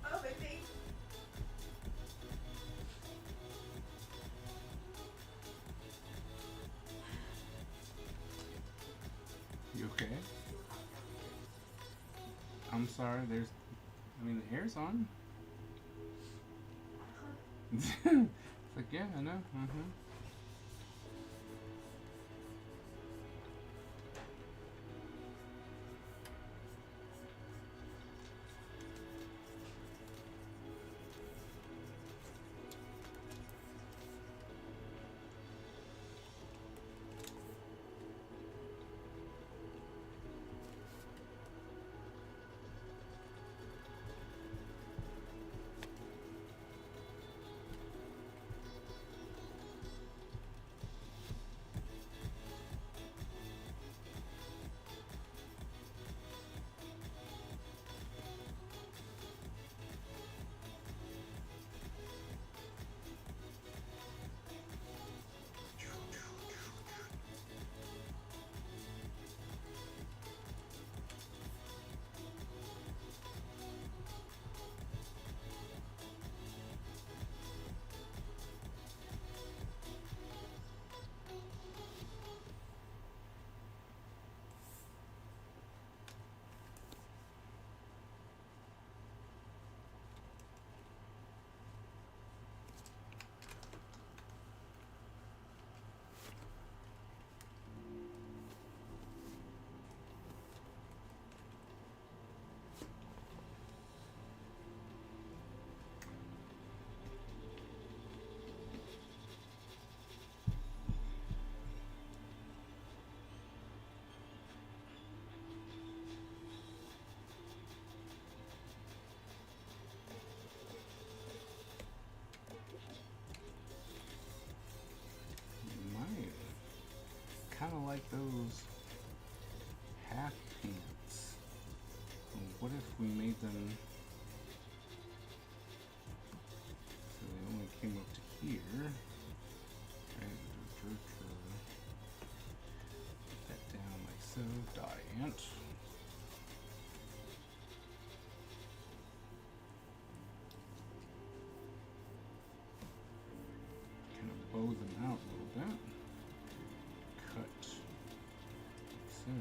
Oh, baby. You okay? I'm sorry. There's. I mean, the air's on. It's like, yeah, I know. Mm-hmm. Kind of like those half pants. What if we made them so they only came up to here? Right, put that down like so. Diant. that. Cut. So.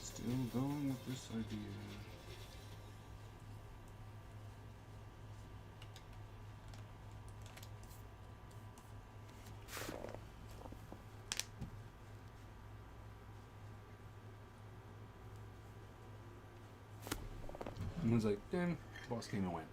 Still going with this idea. And I was like, damn, boss came and went.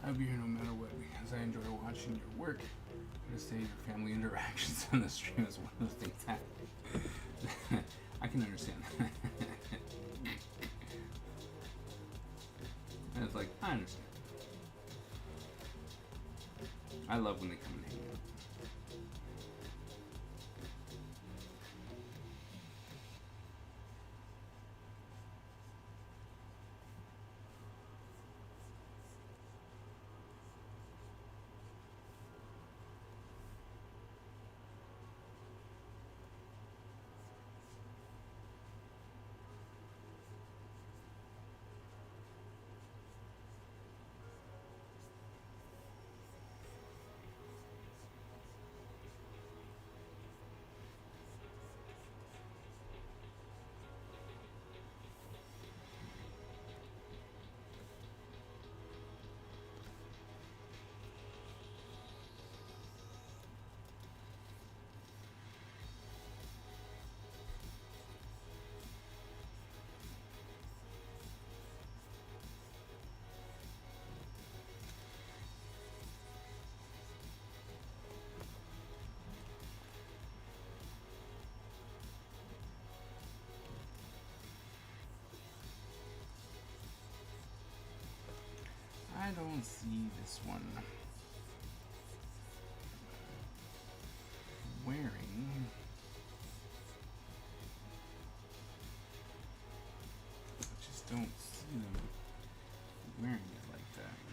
I'll be here no matter what because I enjoy watching your work. I'm gonna say your family interactions on the stream is one of the things that I can understand. And it's like, I understand. I love when they come and hang out. I don't see this one wearing. I just don't see them wearing it like that.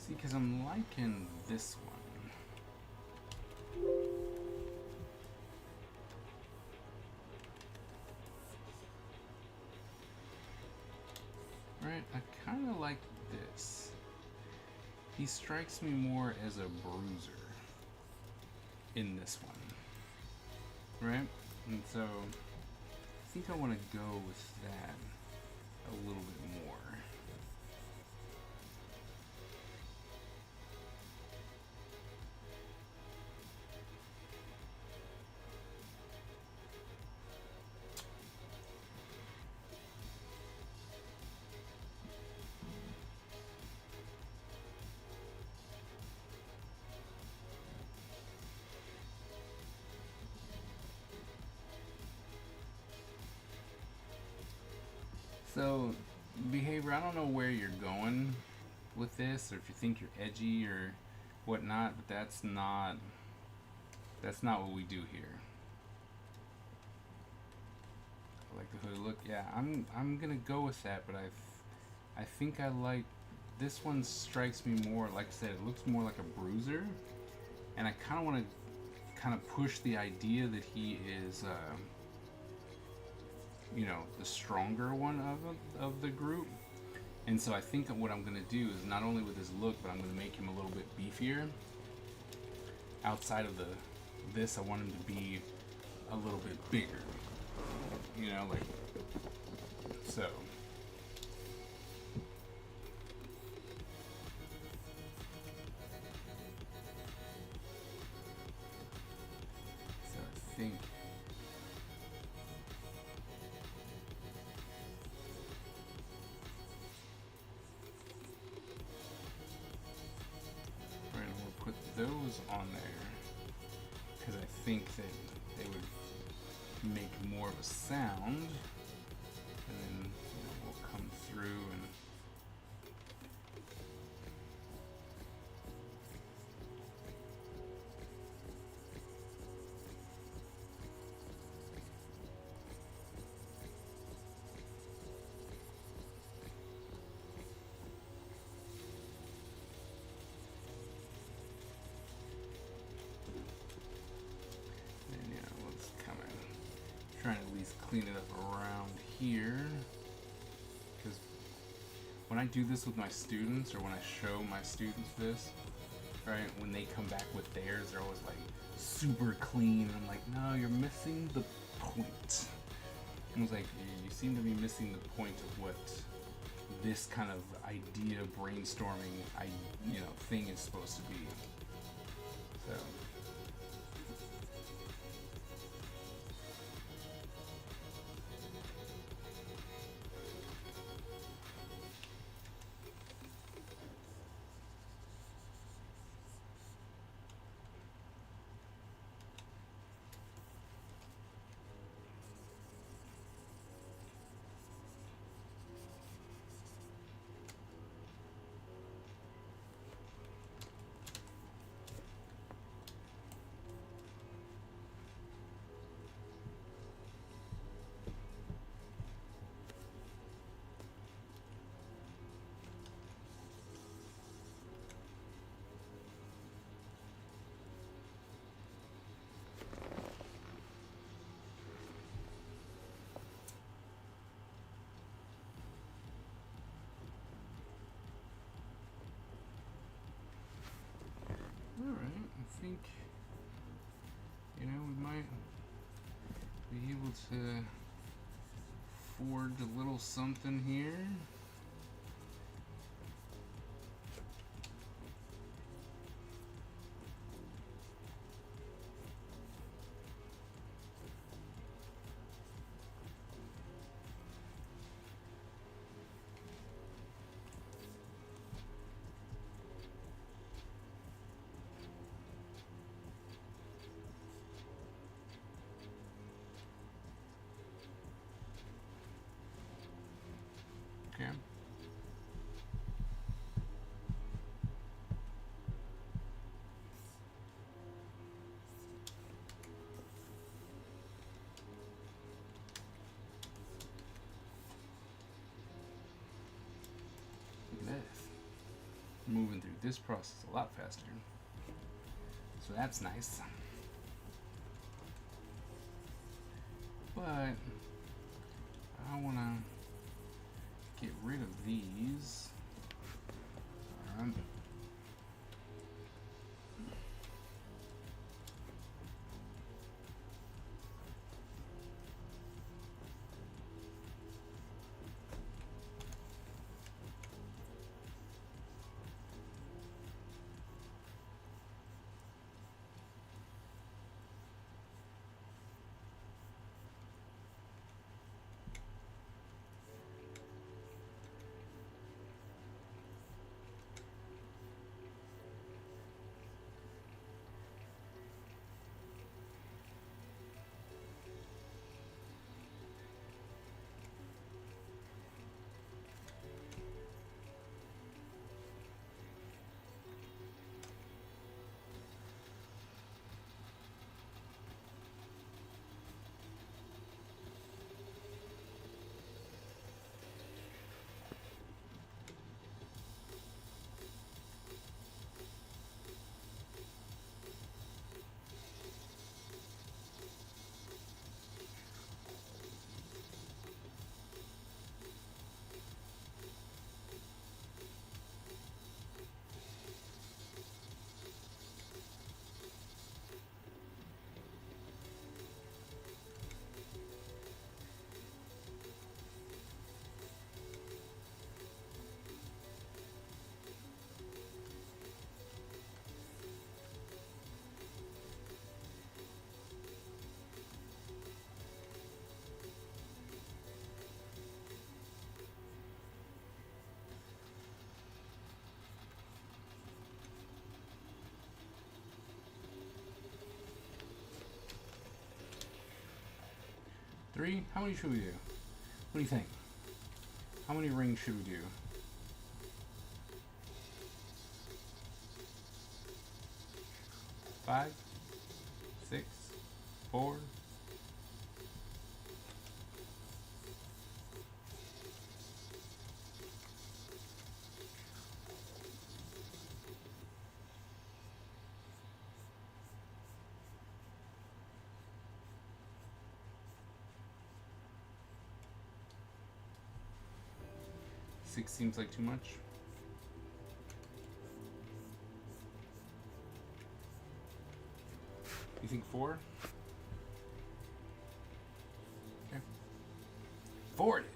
See, because I'm liking this one. Right, I kind of like this. He strikes me more as a bruiser in this one, right? And so I think I want to go with that a little bit more. So, behavior, I don't know where you're going with this, or if you think you're edgy or whatnot, but that's not what we do here. I like the hood look. Yeah, I'm gonna go with that, but I think I like this one. Strikes me more, like I said, it looks more like a bruiser, and I kind of want to kind of push the idea that he is you know, the stronger one of the group. And so I think what I'm going to do is not only with his look, but I'm going to make him a little bit beefier. Outside of this, I want him to be a little bit bigger. You know, like so. So I think put those on there because I think that they would make more of a sound, and then you know, we'll come through and trying to at least clean it up around here, because when I do this with my students, or when I show my students this, right, when they come back with theirs, they're always like super clean, and I'm like, no, you're missing the point. I was like, you seem to be missing the point of what this kind of idea brainstorming thing is supposed to be. So alright, I think, you know, we might be able to forge a little something here. Okay. Look at this. Moving through this process a lot faster. So that's nice. But I want to get rid of these. Alright. Three? How many should we do? What do you think? How many rings should we do? Five? 6? 4? Six seems like too much. You think 4? Okay. 4 it is.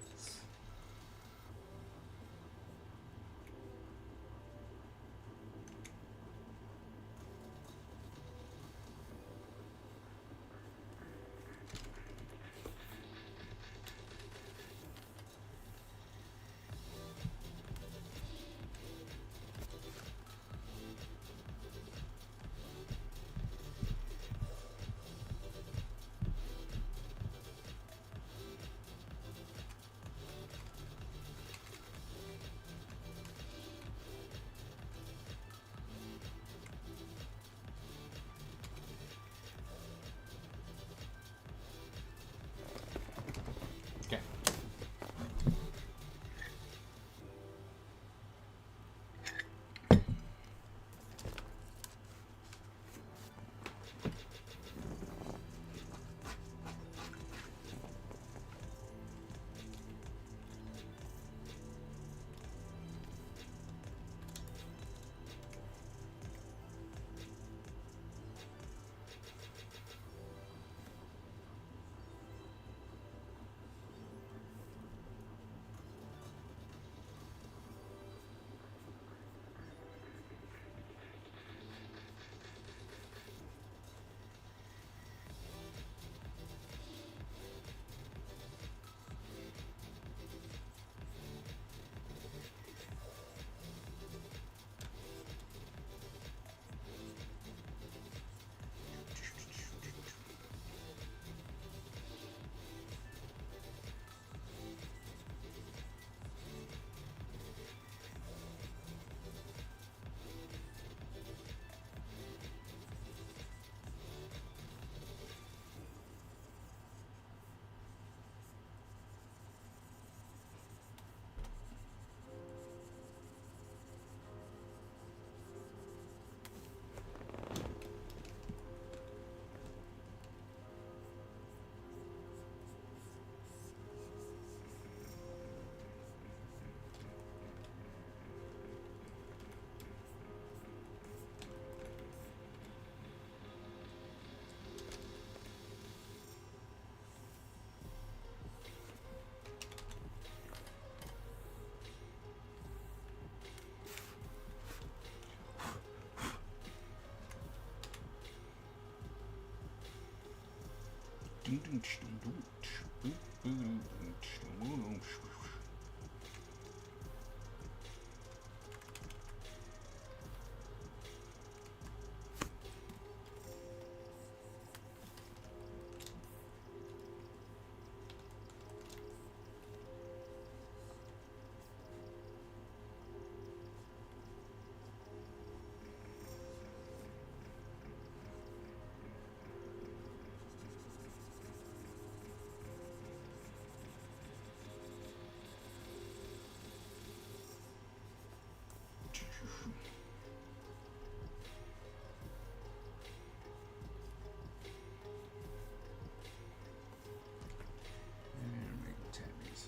And make tabbies.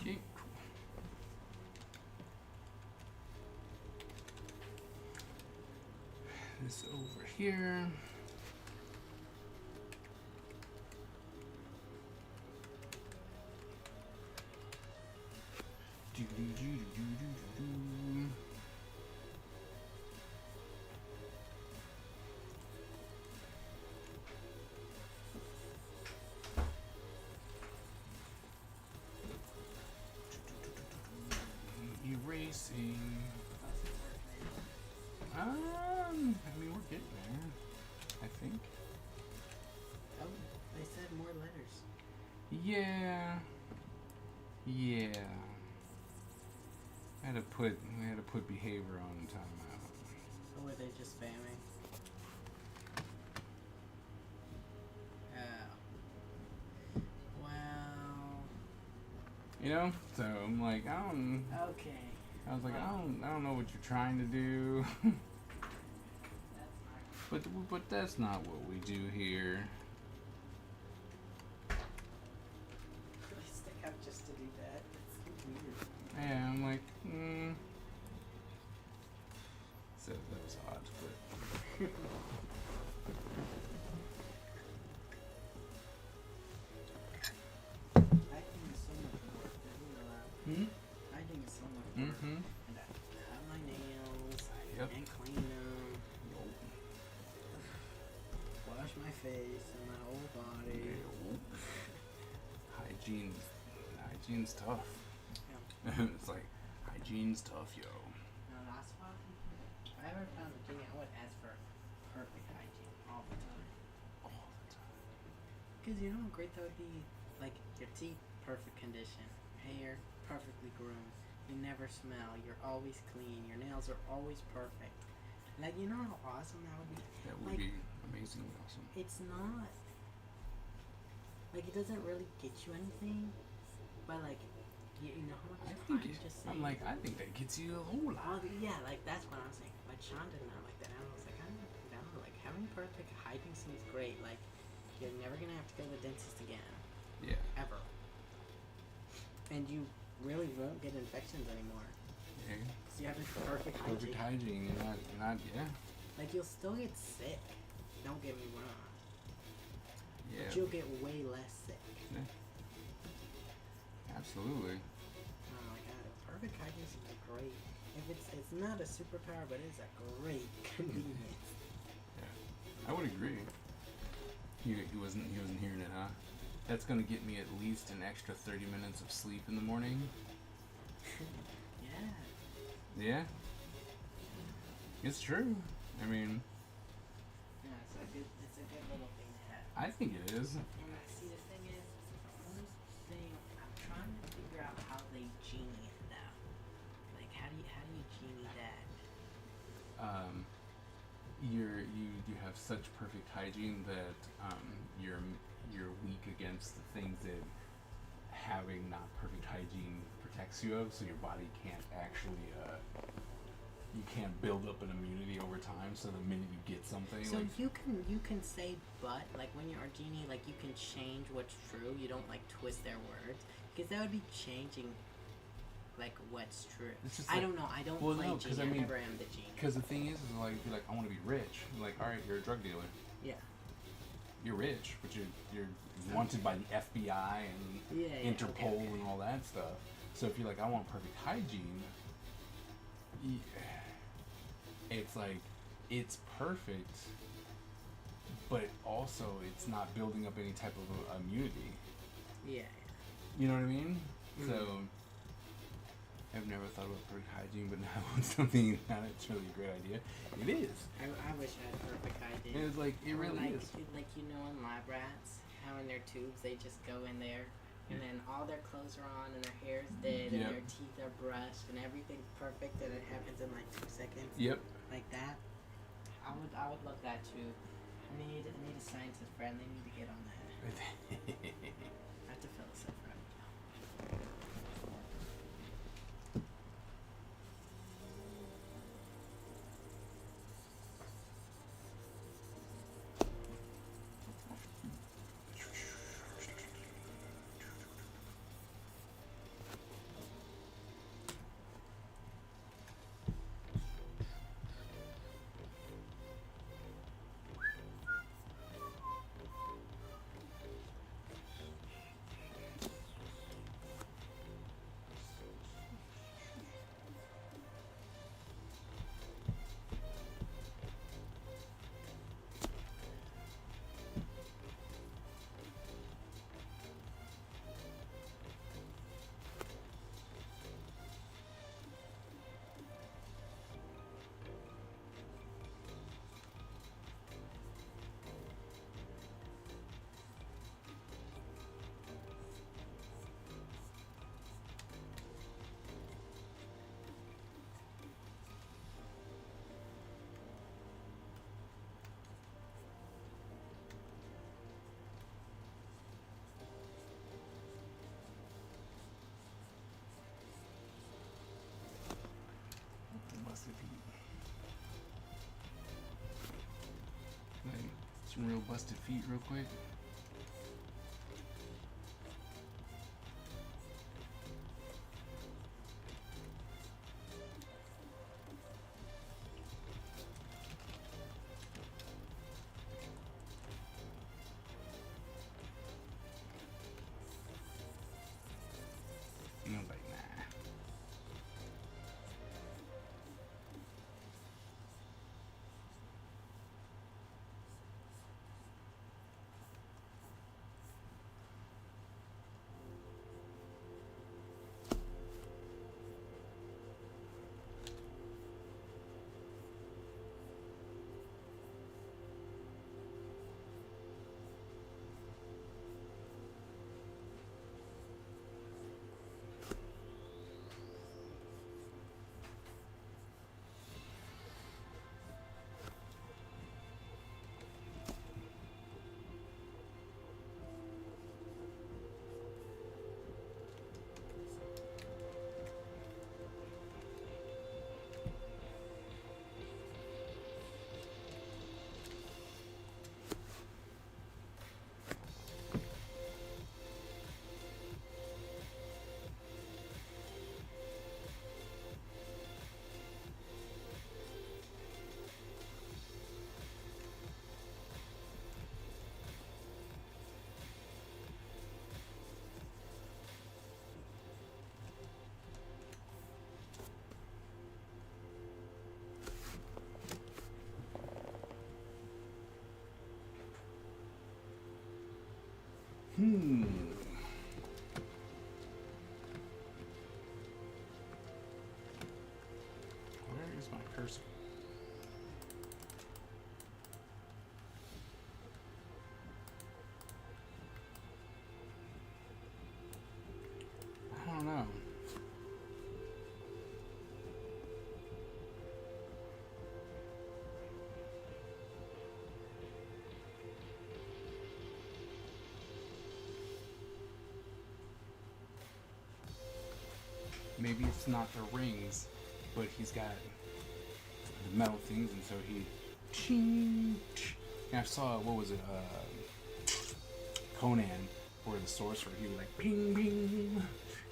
Okay, cool. This over here. Do, do, do, do, do, do, do. Erasing. I mean, we're getting there. I think. Oh, they said more letters. Yeah. Yeah. We had to put behavior on timeout. Or were they just spamming? Oh. Well. You know? So I'm like, Okay. I was like, I don't know what you're trying to do. That's not but that's not what we do here. They stick out just to do that. It's so weird. Yeah, I'm like, So that was odd, but Lighting is so much more. Lighting is so much more. Mm-hmm. And I have my nails. Yep. And clean them. Wash my face and my whole body. Hygiene's tough. Yeah. It's like, hygiene's tough, yo. No, that's why if I ever found a thing, I would ask for perfect hygiene all the time. All the time. Because you know how great that would be? Like, your teeth, perfect condition. Hair, perfectly groomed. You never smell. You're always clean. Your nails are always perfect. Like, you know how awesome that would be? That would Like, be amazingly awesome. It's not. Like, it doesn't really get you anything. But, like, you know how much I time think just I'm like, I think that gets you a whole lot. Well, yeah, like, that's what I'm saying. But Sean did not like that. I was like, I don't know. Like, having perfect hygiene seems great. Like, you're never going to have to go to the dentist again. Yeah. Ever. And you really won't get infections anymore. Yeah. Because you have a perfect hygiene. Perfect hygiene. You're not, yeah. Like, you'll still get sick. Don't get me wrong. Yeah. But you'll get way less sick. Yeah. Absolutely. Oh my god, perfect hygiene is great. If it's not a superpower, but it's a great convenience. Yeah. I would agree. He wasn't hearing it, huh? That's gonna get me at least an extra 30 minutes of sleep in the morning. Yeah. Yeah. It's true. I mean, Yeah, it's a good little thing to have. I think it is. And see, the thing is, the only thing I'm trying to figure out how they genie it now. Like, how do you genie that? You have such perfect hygiene that you're weak against the things that having not perfect hygiene protects you of, so your body can't actually you can't build up an immunity over time. So the minute you get something, So like, you can say but, like when you're a genie, like you can change what's true. You don't like twist their words, because that would be changing like what's true. It's just I like- don't know. I don't well, play no, 'cause genie. I mean- never am the genie. because the thing is like, if you're like, I want to be rich. You're like, all right, you're a drug dealer. Yeah. You're rich, but you're wanted by the FBI and Yeah, yeah, Interpol okay. and all that stuff. So if you're like, I want perfect hygiene, it's like, it's perfect, but also it's not building up any type of immunity. Yeah. You know what I mean? Mhm. So I've never thought about perfect hygiene, but now I'm still thinking that it's really a great idea. It is. I wish I had perfect hygiene. And it's like, it Or really like, is. Like you know, in lab rats, how in their tubes they just go in there, and then all their clothes are on, and their hair's dead, and Yep. their teeth are brushed, and everything's perfect, and it happens in like 2 seconds. Yep. Like that. I would love that too. I need a scientist friend. They need to get on that. I have to fill this up right now. Busted feet. Like, some real busted feet real quick. And I was like, nah. Hmm. Where is my cursor? I don't know. Maybe it's not the rings, but he's got metal things, and so he. And I saw, what was it, Conan, or the sorcerer. He would like ping, ping,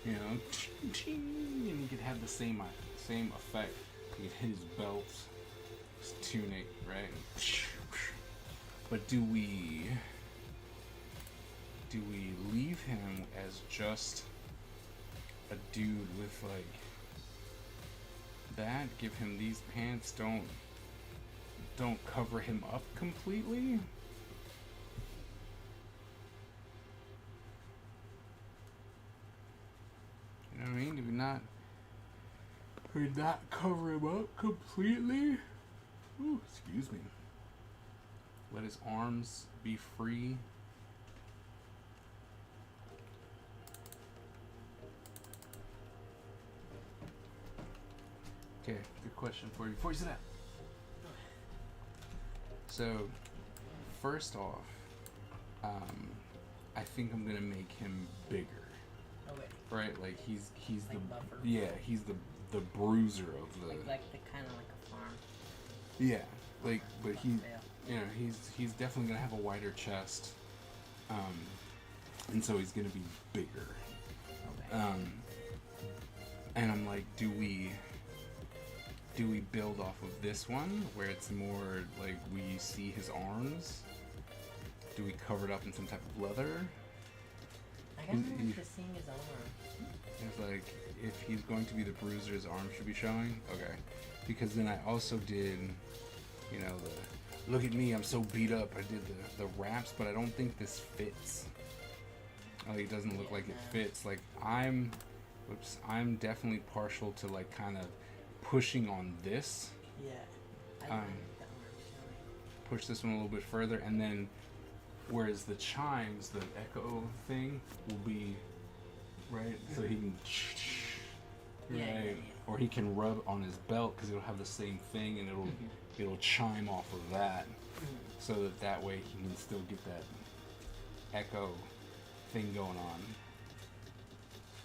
you know, and he could have the same effect. He could hit his belt, his tunic, right? But do we leave him as just a dude with like that? Give him these pants, don't cover him up completely? You know what I mean? Do we not cover him up completely? Ooh, excuse me. Let his arms be free. Okay, good question for you before you sit down. So, first off, I think I'm gonna make him bigger. Okay. Right, like he's Like the buffer. he's the bruiser of the Like the kind of like a farm. yeah, like but he Yeah. you know he's definitely gonna have a wider chest, and so he's gonna be bigger. Okay. And I'm like, do we build off of this one where it's more like we see his arms? Do we cover it up in some type of leather? I guess I'm just seeing his arm. It's like, if he's going to be the bruiser, his arm should be showing? Okay. Because then I also did, you know, the, look at me, I'm so beat up. I did the wraps, but I don't think this fits. Like, it doesn't look like it fits. Like, I'm definitely partial to, like, kind of pushing on this. Yeah. I like the arm showing. Push this one a little bit further, and then, whereas the chimes, the echo thing, will be, right? So he can, right? Or he can rub on his belt because it'll have the same thing, and it'll chime off of that, so that way he can still get that echo thing going on.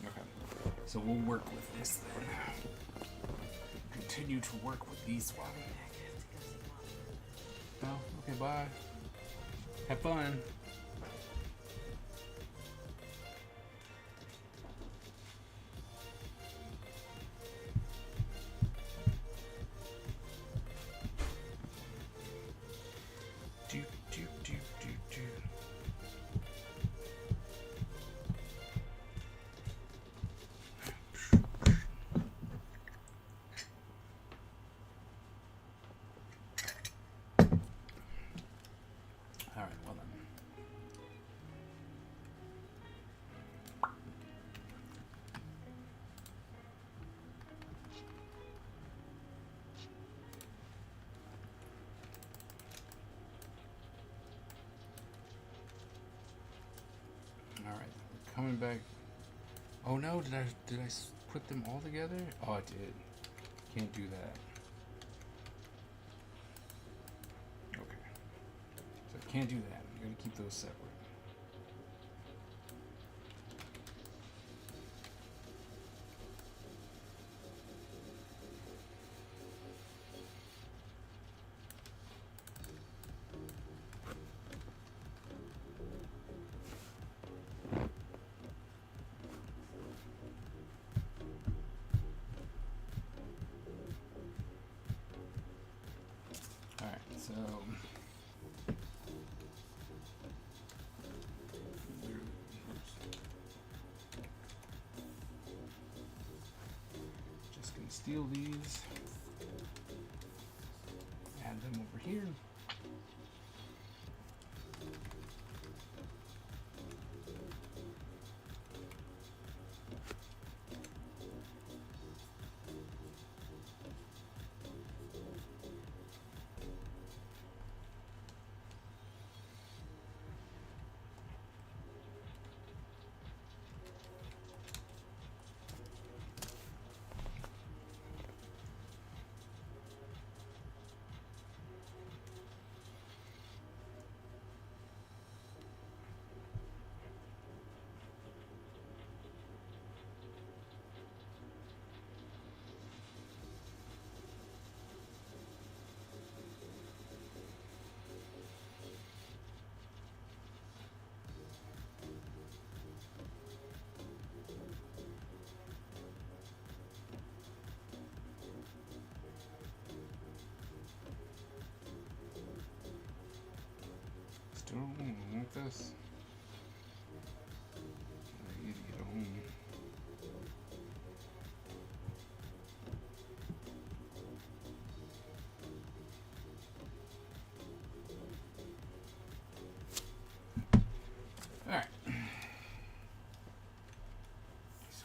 Okay, so we'll work with this then. Continue to work with these ones. Oh, okay, bye. Have fun. Do. All right, well then. All right, coming back. Oh no, did I put them all together? Oh, I did. Can't do that. Okay. So I can't do that. I'm gonna keep those separate. Alright, so just gonna steal these, add them over here. like this. Very easy to get home. Alright. So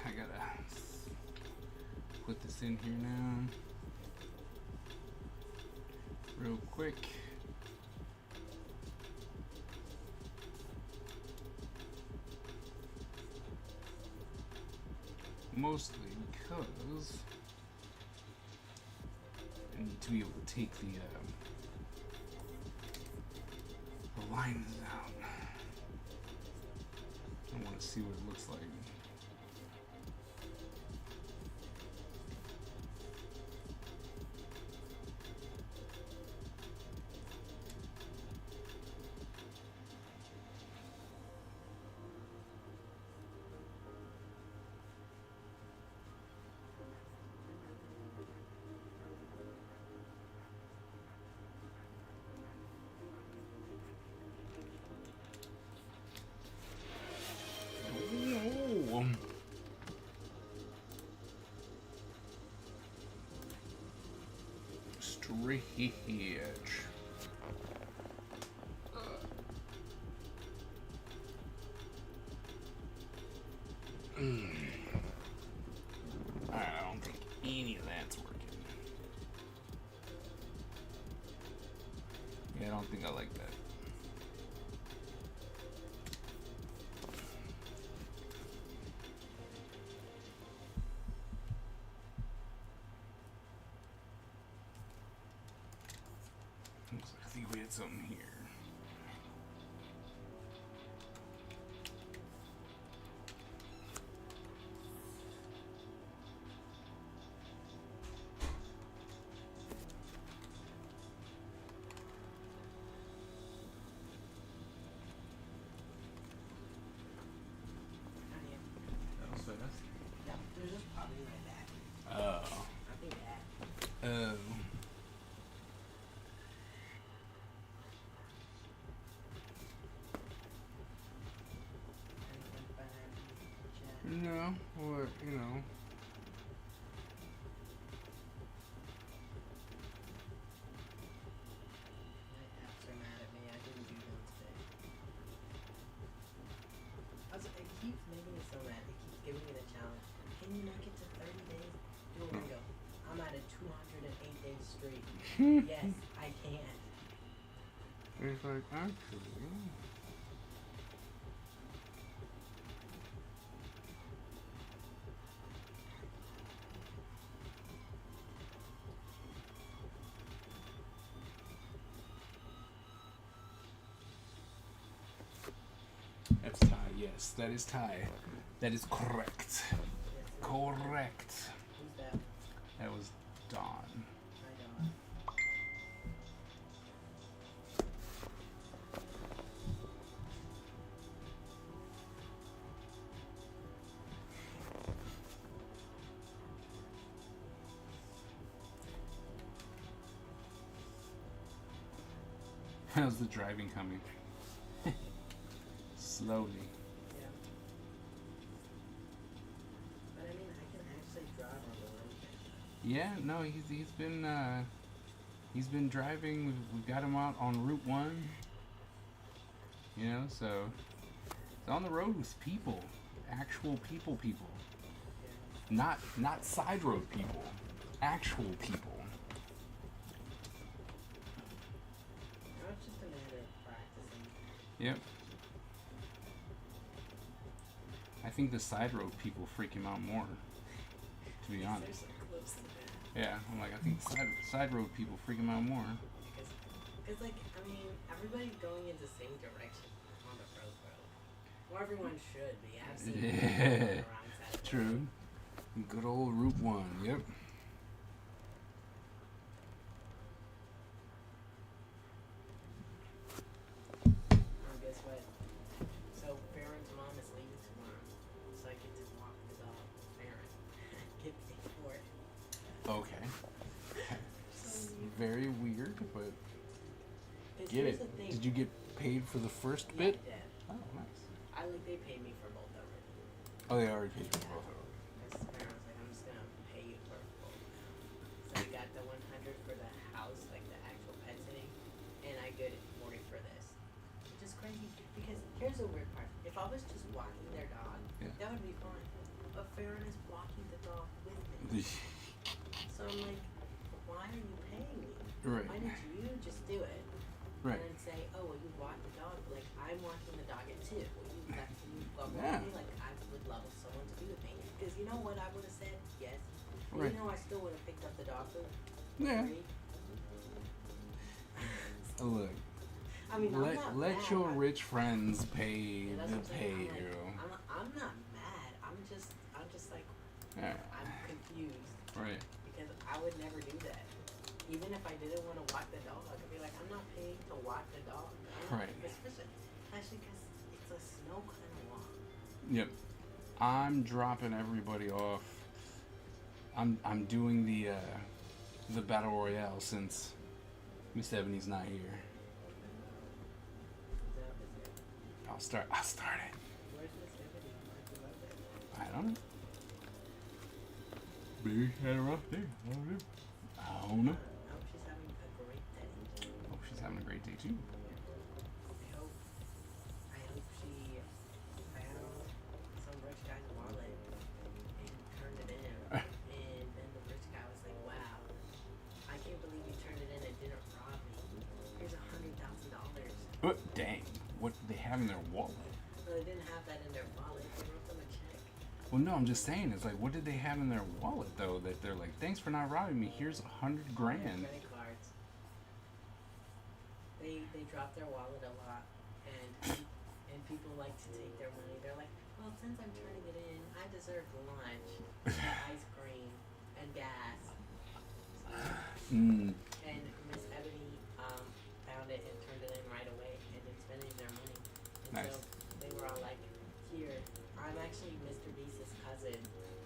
I gotta put this in here now, real quick. Mostly because I need to be able to take the lines out. I want to see what it looks like. Stretch. Yeah, I don't think I like that. I think we had something here. Honey, That was fast. yeah, there's just probably like that. Oh. I think that. Oh. Anything bad? Chat. No, or, you know. My apps are mad at me. I didn't do them today. It keeps making me so mad. It keeps giving me the challenge. Can you make it to 30 days? Duolingo. I'm at a 208 day streak. Yes, I can. It's like, actually. That's Thai, yes. That is Thai. That is correct. Yes, Correct. who's that? That was Dawn. I don't. How's the driving coming? Slowly. Yeah. But I mean, I can actually drive on the road. Yeah, no, he's been driving. We've got him out on Route 1. You know, so he's on the road with people, actual people. Yeah. Not side road people, actual people. Now it's just a matter of practicing. Yep. I think the side road people freak him out more, to be They're honest. so close to that. Yeah, I'm like, I think side road people freak him out more. Because, like, I mean, everybody's going in the same direction on the road. Well, everyone should be. I've seen people going on the wrong side of the True. road. Good old Route 1, yep. Oh, guess what? So, Farron's mom is leaving tomorrow. So I get to walk the dog with Farron. Get paid for it. Okay. So weird. Very weird, but 'Cause get here's it. the thing. Did you get paid for the first Yeah, bit? I did. Oh, nice. They paid me for both already. Oh, they already paid you for both of them. Because Farron's like, I'm just gonna pay you for both now. So we got the 100 for the house, like the actual pet sitting, and I get 40 for this. Which is crazy because here's the weird part. If I was just walking their dog, Yeah. that would be fine. But Farron is walking the dog with me. So I'm like, why are you paying me? Right. Why did you just do it? Right. And then say, oh, well, you walk the dog. Like, I'm walking the dog at 2. Will you love Yeah. me? Like, I would love someone to be with me. Because you know what I would have said? Yes. But Right. you know, I still would have picked up the dog food. Yeah. Free. Look, I mean, I'm not let mad. your rich friends pay Yeah, that's the what I'm saying. pay you. I'm not mad. I'm just like, Yeah. I'm confused. Right. Because I would never do that. Even if I didn't want to walk the dog, I'd be like, I'm not paying to walk the dog. Right. Especially because it's a snow kind of walk. Yep. I'm dropping everybody off. I'm doing the battle royale since Miss Ebony's not here. I'll start it. Where's Miss Ebony? Why'd you love that? I don't know. Big head right there. I don't know. I hope she's having a great day. Hope she's having a great day too. I hope she found some rich guy's wallet and turned it in. And then the rich guy was like, wow, I can't believe you turned it in and didn't rob me. Here's $100 Dang. What do they have in their wallet? So they didn't have that in their wallet. They wrote them a check. Well, no, I'm just saying. It's like, what did they have in their wallet though? That they're like, thanks for not robbing me. Here's $100 grand. Credit cards. They drop their wallet a lot, and people like to take their money. They're like, well, since I'm turning it in, I deserve lunch, ice cream, and gas. Mm. And Miss Ebony found it and turned it in right away, and it's spending their money. And Nice. so they were all like, here, I'm actually Mr. Beast's cousin.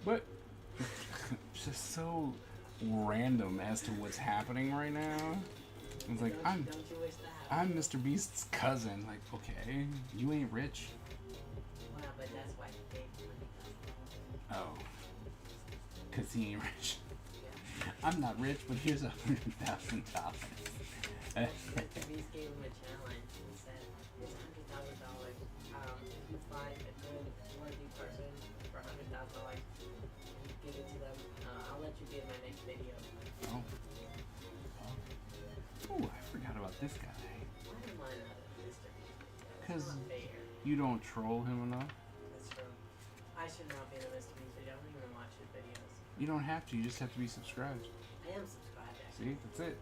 But just so random as to what's happening right now. It's like, Don't you wish that? I'm Mr. Beast's cousin. Like, okay, you ain't rich. Wow, but that's why he gave $20,000. Oh, cause he ain't rich. Yeah. I'm not rich, but here's $100,000. Mr. Beast gave him a challenge and said, here's $100,000. If you find a good, worthy person for $100,000, give it to them. I'll let you be in my next video. Oh. Oh, I forgot about this guy. Why am I not a Mr. Beast video? It's 'Cause not fair. You don't troll him enough. That's true. I should not be in a Mr. Beast video. I don't even watch his videos. You don't have to. You just have to be subscribed. I am subscribed, actually. See, that's it.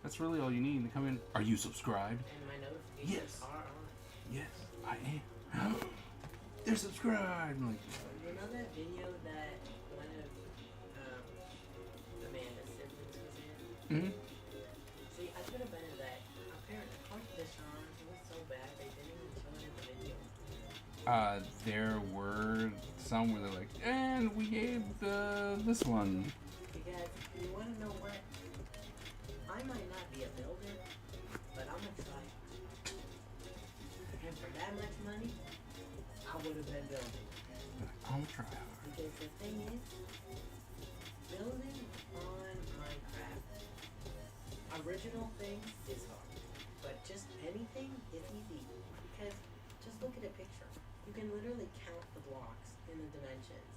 That's really all you need to come in. Are you subscribed? And my notifications Yes. are on. Yes, I am. They're subscribed. I'm like, You know that video that one of Amanda's siblings was in? mm-hmm. See, I could have been in that. Apparently, according to Deshaun, it was so bad they didn't even show it in the video. There were some where they're like, and we gave this one. Because you want to know what? I might not be a builder, but I'm gonna try. And for that much money, I would have been building. I'm gonna try hard. Because the thing is, building on Minecraft, original things is hard. But just anything is easy. Because just look at a picture. You can literally count the blocks in the dimensions.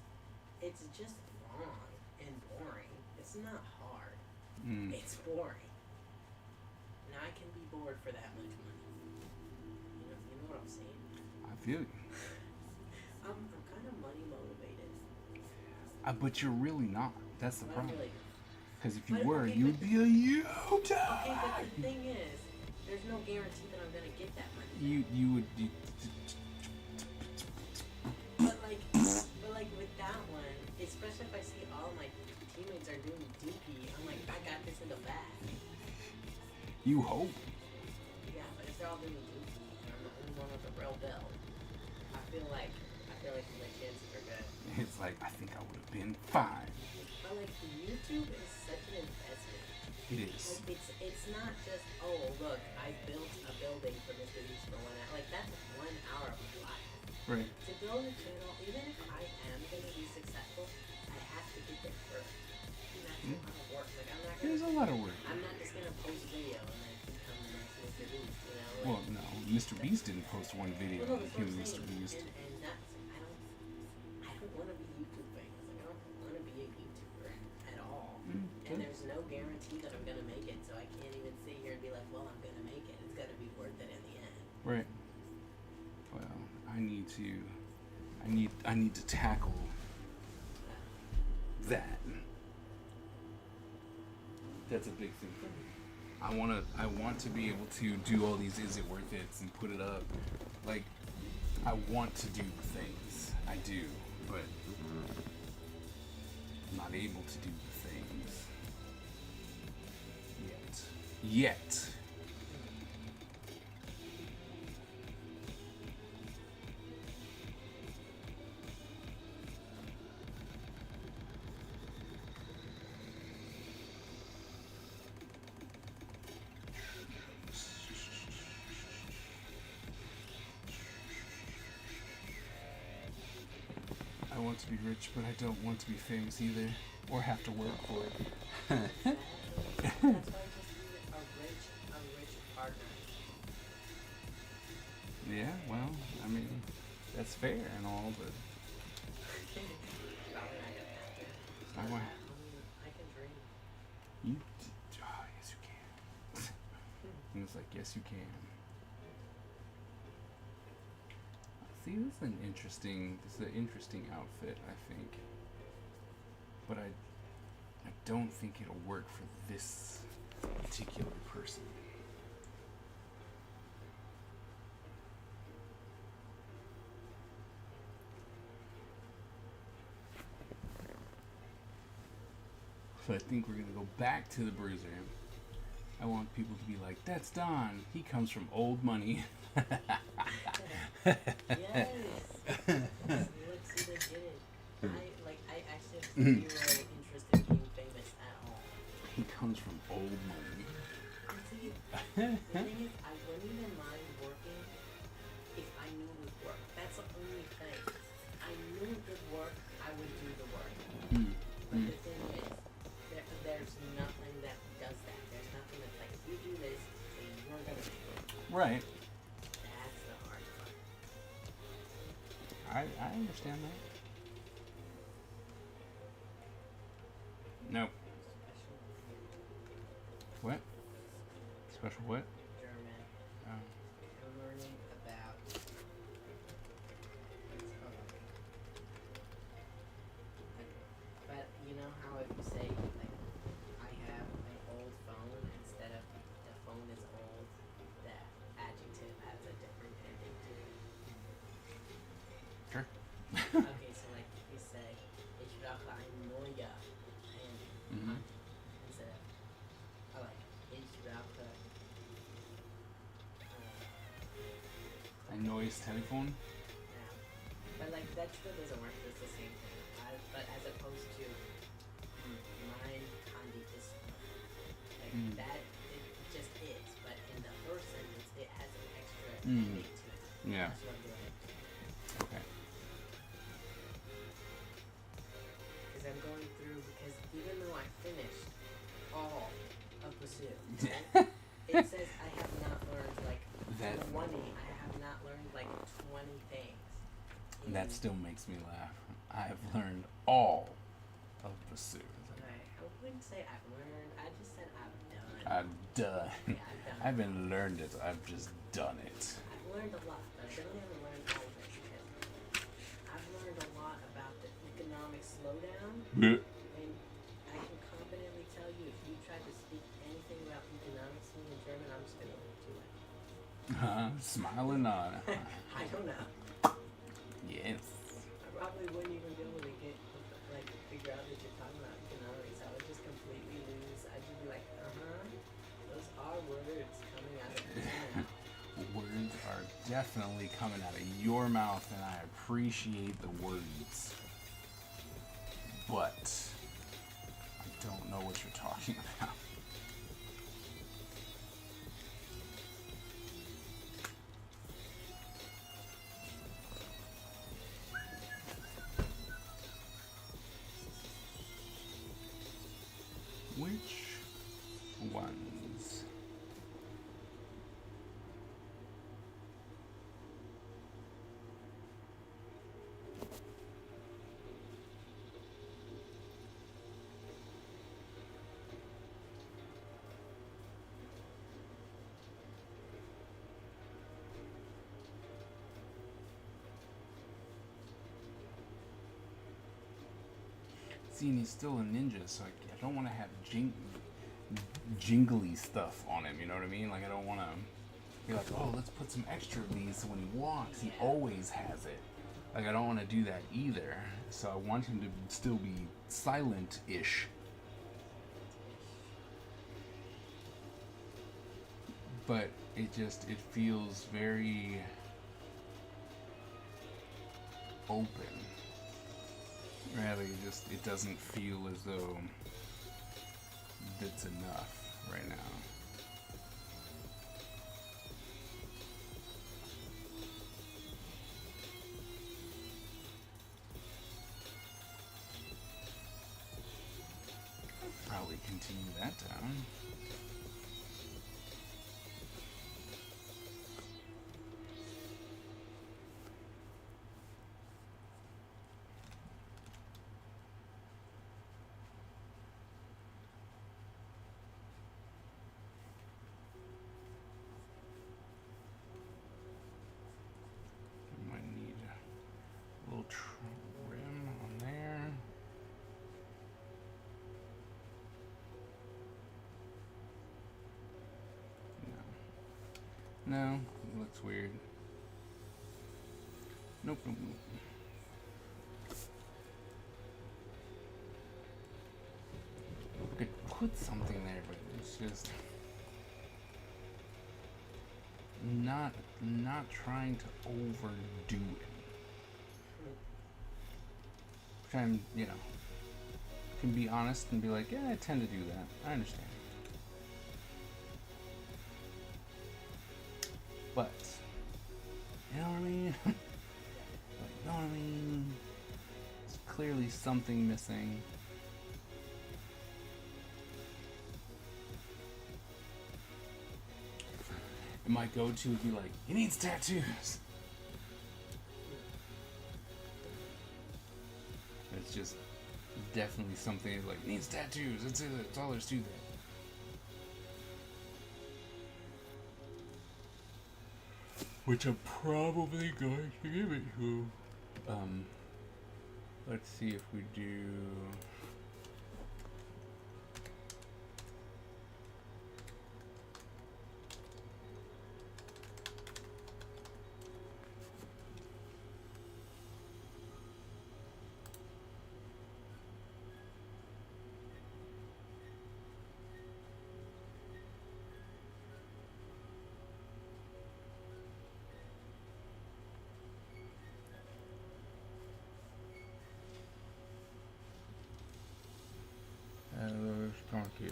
It's just long and boring. It's not hard. Mm. It's boring. And I can be bored for that much money. You know what I'm saying? I feel you. I'm kind of money motivated. But you're really not. That's the But I'm problem. really Because if you But- were, okay, you would but- be a YouTuber. okay, but the thing is, there's no guarantee that I'm gonna get that money. You would. But like with that one, especially if I see all my teammates are doing DP, I'm like, I got this in the bag. You hope. Yeah, but if they're all doing DP, and I'm the only one with a real build, I feel like my chances are good. It's like, I think I would have been fine. But like YouTube is such an investment. It is. Like it's not just, oh look, I built a building for Mr. Beast for 1 hour. Like that's 1 hour of my life. Right. To build a channel, even if I am gonna be successful, I have to get there first. And that's a lot of work. Like There's a lot of work. I'm not just gonna post video and then become the next Mr. Beast, you know? Like, Well, no. Mr. Beast didn't post one video. well, no, that's Him what and I'm Mr. saying. Beast. And that's, I don't want to be YouTube famous. Like, I don't want to be a YouTuber at all. And okay. there's no guarantee that I'm gonna make it, so I can't even sit here and be like, well, I'm gonna make it. It's gotta be worth it in the end. Right. Well, I need to tackle that. That's a big thing for me. I want to be able to do all these is it worth it and put it up. Like, I want to do the things. I do, but I'm not able to do the things yet. I want to be rich, but I don't want to be famous either, or have to work for it. That's why I just need a rich partner. Yeah, well, I mean, that's fair and all, but Probably not gonna happen. I want I can dream. you. Oh, yes, you can. And it's like, yes, you can. See, this is an interesting outfit, I think. But I don't think it'll work for this particular person. So I think we're gonna go back to the Bruiser. I want people to be like, "That's Don. He comes from old money." Yes. Let's see they get it. I actually have zero interest in being famous at all. He comes from old money. And see, the thing is, I wouldn't even mind working if I knew it would work. That's the only thing. I knew it would work, I would do the work. But the thing is, there's nothing that does that. There's nothing that's like, if you do this, then you're gonna make it. Right. That's the hard part. I understand that. Nope. What? Special what? German. Oh. I'm learning about. But you know how if you say like, I have an old phone instead of the phone is old, that adjective has a different ending to it. Sure. Okay, so like if you say ich brauche ein neuer Handy instead of ich brauche A noise telephone? yeah. But like that still doesn't work. It's the same thing. But as opposed to mein Handy ist like that, it just is. But in the first sentence, it has an extra ending to it. Yeah. That's what I'm doing. Okay. Because I'm going through, because even though I finished all of the suit, it says I have not learned like That- 20. I have not learned like 20 things. That still makes me laugh. I've learned all of the suit. I wouldn't say I've learned. I just said I've done. I've done. Yeah, I've done. I haven't learned it. I've just done it. I've learned a lot, but I don't even learn all of it because I've learned a lot about the economic slowdown. And I can confidently tell you, if you try to speak anything about economics to me in German, I'm just gonna do it. Smiling on. I don't know. Yes. I probably wouldn't even be able to get like figure out that you're talking about economics. I would just completely lose. I'd just be like, those are words coming out of your mouth. Words are definitely coming out of your mouth, and I appreciate the words. But I don't know what you're talking about. Which ones? See, and he's still a ninja, so I don't want to have jingly stuff on him, you know what I mean? Like, I don't want to be like, oh, let's put some extra of these so when he walks, he always has it. Like, I don't want to do that either. So I want him to still be silent-ish. But it feels very open. Rather, it doesn't feel as though that's enough right now. I'll probably continue that down. I might need No, it looks weird. Nope, nope, nope. I could put something there, but it's just not trying to overdo it. Trying, you know, can be honest and be like, yeah, I tend to do that. I understand. But, you know what I mean? Like, you know what I mean? There's clearly something missing. And my go-to would be like, he needs tattoos. It's just definitely something like, he needs tattoos. That's it. That's all there's to that. Which I'm probably going to give it to. Let's see if we do. Let's talk here.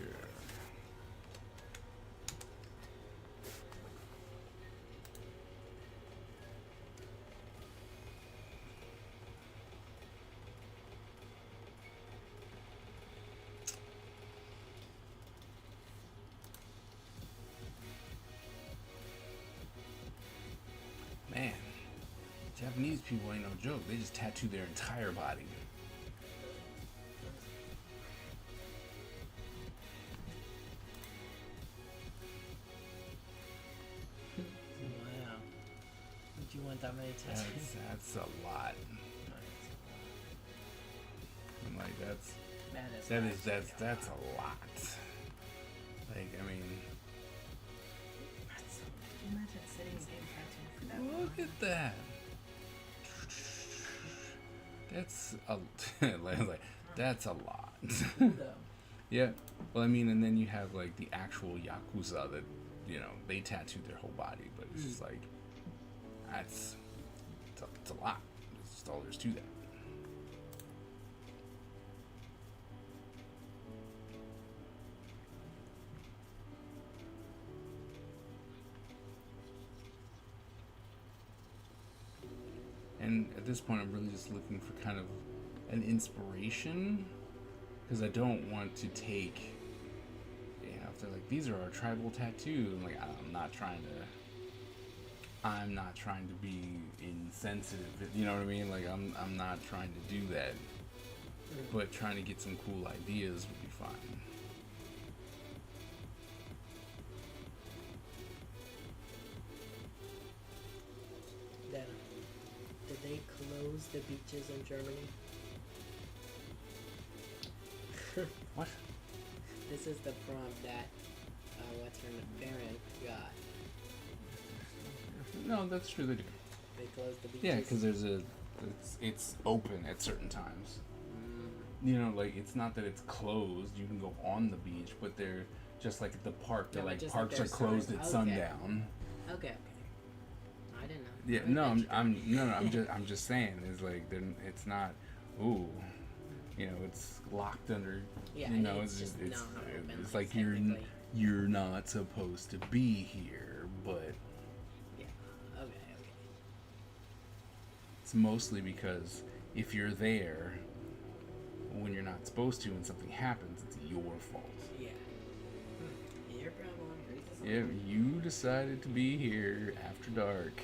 Man, Japanese people ain't no joke. They just tattoo their entire body. Wow. Would you want that many tattoos? That's a lot. I'm like, that's a lot. Like, I mean, Imagine sitting and getting tattooed for that long. look at that. That's a like, that's a lot. Cool, though. Yeah. Well, I mean, and then you have like the actual yakuza that, you know, they tattoo their whole body, but it's just like, it's a lot. That's just all there's to that. And at this point, I'm really just looking for kind of an inspiration, because I don't want to take, you know, if they're like, these are our tribal tattoos, I'm like, I'm not trying to be insensitive, you know what I mean? Like, I'm not trying to do that, but trying to get some cool ideas would be fine. Then, did they close the beaches in Germany? What? This is the prompt that what's her parent got. No, that's true, they do. They closed the beaches. Yeah, because it's open at certain times. You know, like, it's not that it's closed, you can go on the beach, but they're just like at the park, they're No, like, just parks like are closed their at sign. Okay. sundown. Okay. I didn't know. Yeah, no, I'm just saying, it's like, it's not, ooh, you know, it's locked under, Yeah, you know, it's it's just not open, it's like, like you're technically. not supposed to be here, but Yeah. Okay. it's mostly because if you're there when you're not supposed to and something happens, it's your fault. Yeah. Your problem. Yeah, you decided to be here after dark,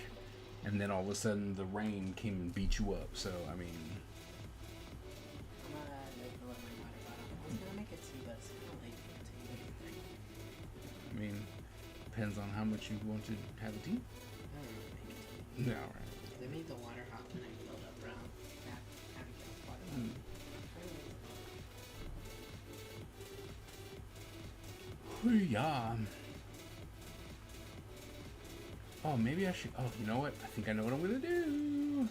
and then all of a sudden the rain came and beat you up. So I mean, I'm gonna make the lemon water bottle. I was gonna make it tea, but it's kind of late to take anything. I mean, depends on how much you want to have a tea. I don't know, make it tea. No, right. They made the water hot and I filled up brown. Have a glass of water. Mm. Yeah. Oh, maybe I should. Oh, you know what? I think I know what I'm gonna do.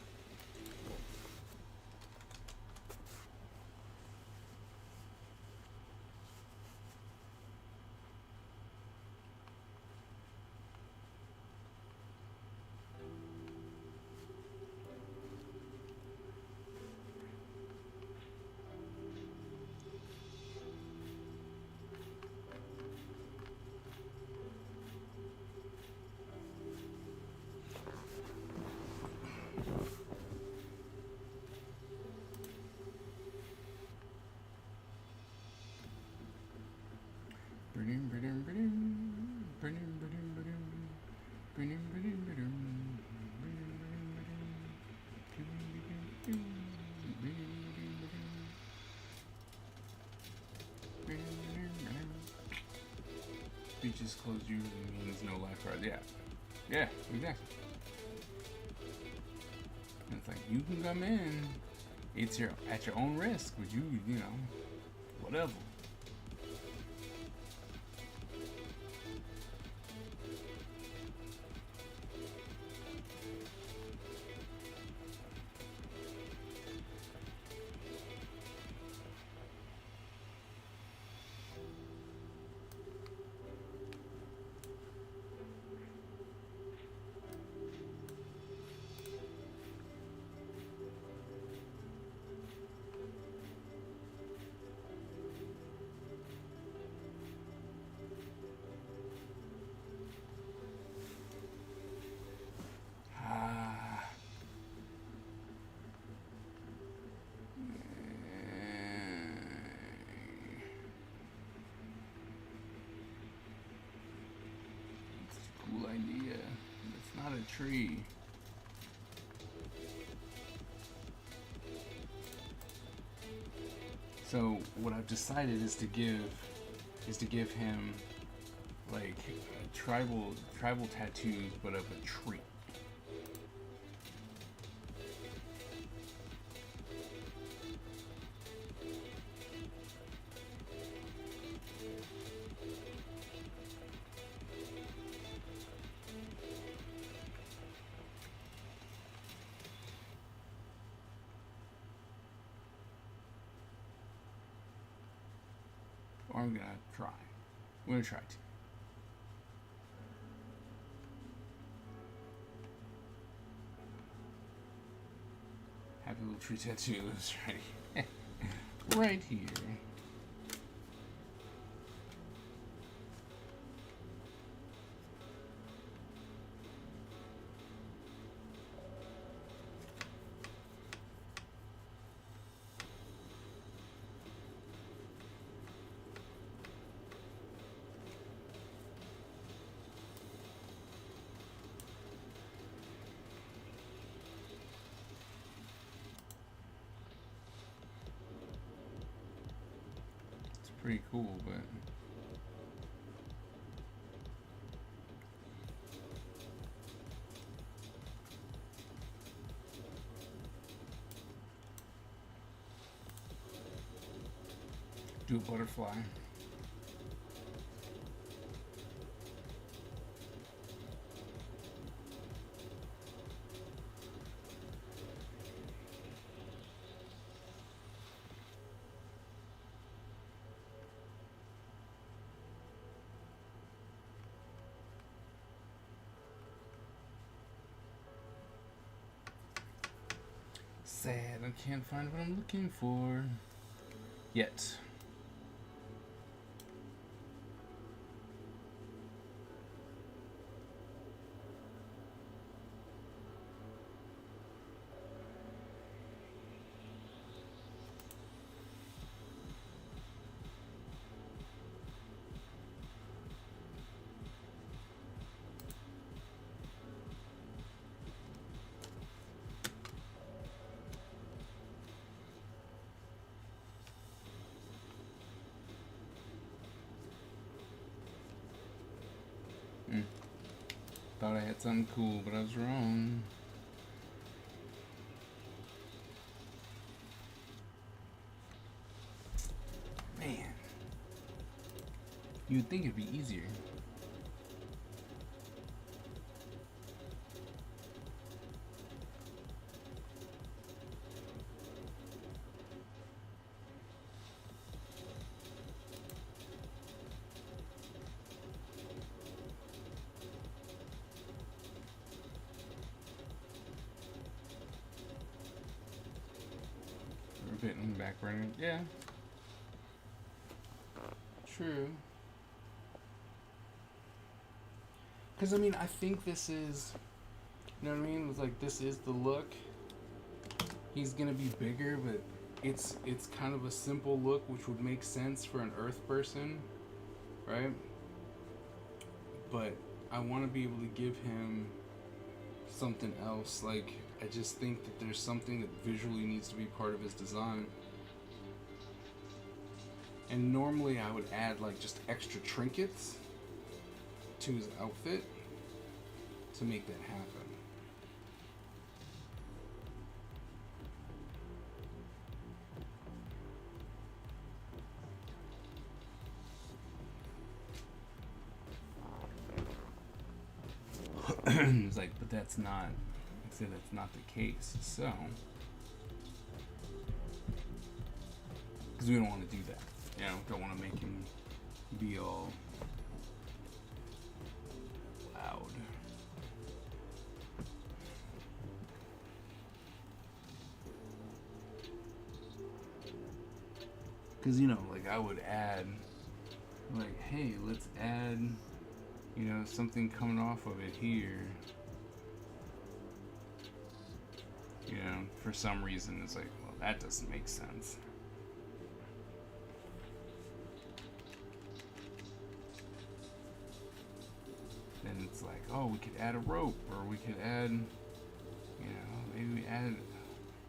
Beaches closed usually means no lifeguards. Yeah. Yeah, exactly. And it's like you can come in. It's your at your own risk, but you know, whatever. Cool idea. It's not a tree. So what I've decided is to give him like tribal tattoos, but of a tree. Or I'm gonna try. I'm gonna try to. Happy little tree tattoos right, right here. Pretty cool, but do a butterfly. Sad, I can't find what I'm looking for yet. Thought I had something cool, but I was wrong. Man. You'd think it'd be easier. it in the back burner. Yeah. True. Because, I mean, I think this is, you know what I mean? It's like, this is the look. He's going to be bigger, but it's kind of a simple look, which would make sense for an Earth person, right? But I want to be able to give him something else. Like, I just think that there's something that visually needs to be part of his design. And normally I would add, like, just extra trinkets to his outfit to make that happen. It's like, but that's not, I say that's not the case. So, because we don't want to do that, you know, don't want to make him be all loud. Because, you know, like, I would add, like, hey, let's add, you know, something coming off of it here. You know, for some reason, it's like, well, that doesn't make sense. Then it's like, oh, we could add a rope, or we could add, you know, maybe we add,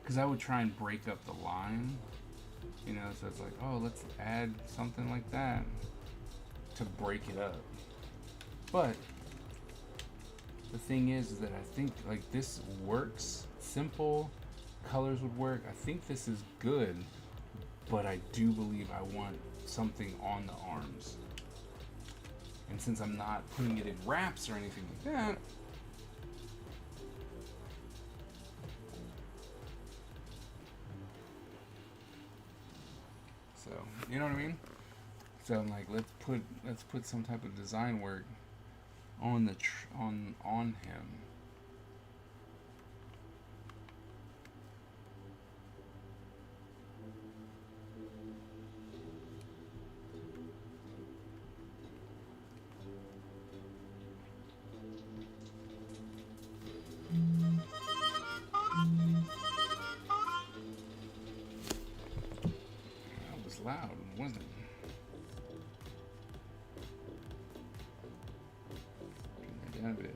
because I would try and break up the line, you know, so it's like, oh, let's add something like that to break it up. But the thing is that I think, like, this works. Simple colors would work. I think this is good, but I do believe I want something on the arms. And since I'm not putting it in wraps or anything like that, so you know what I mean? So I'm like, let's put some type of design work on the on him. That was loud, wasn't it? Turn that down a bit.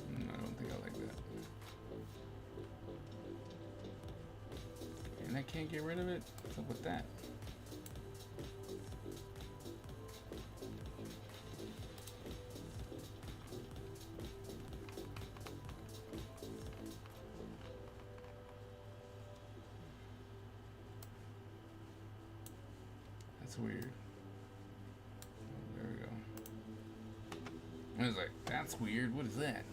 Like, I don't think I like that. And I can't get rid of it? What's up with that? That's weird. There we go. I was like, that's weird. What is that?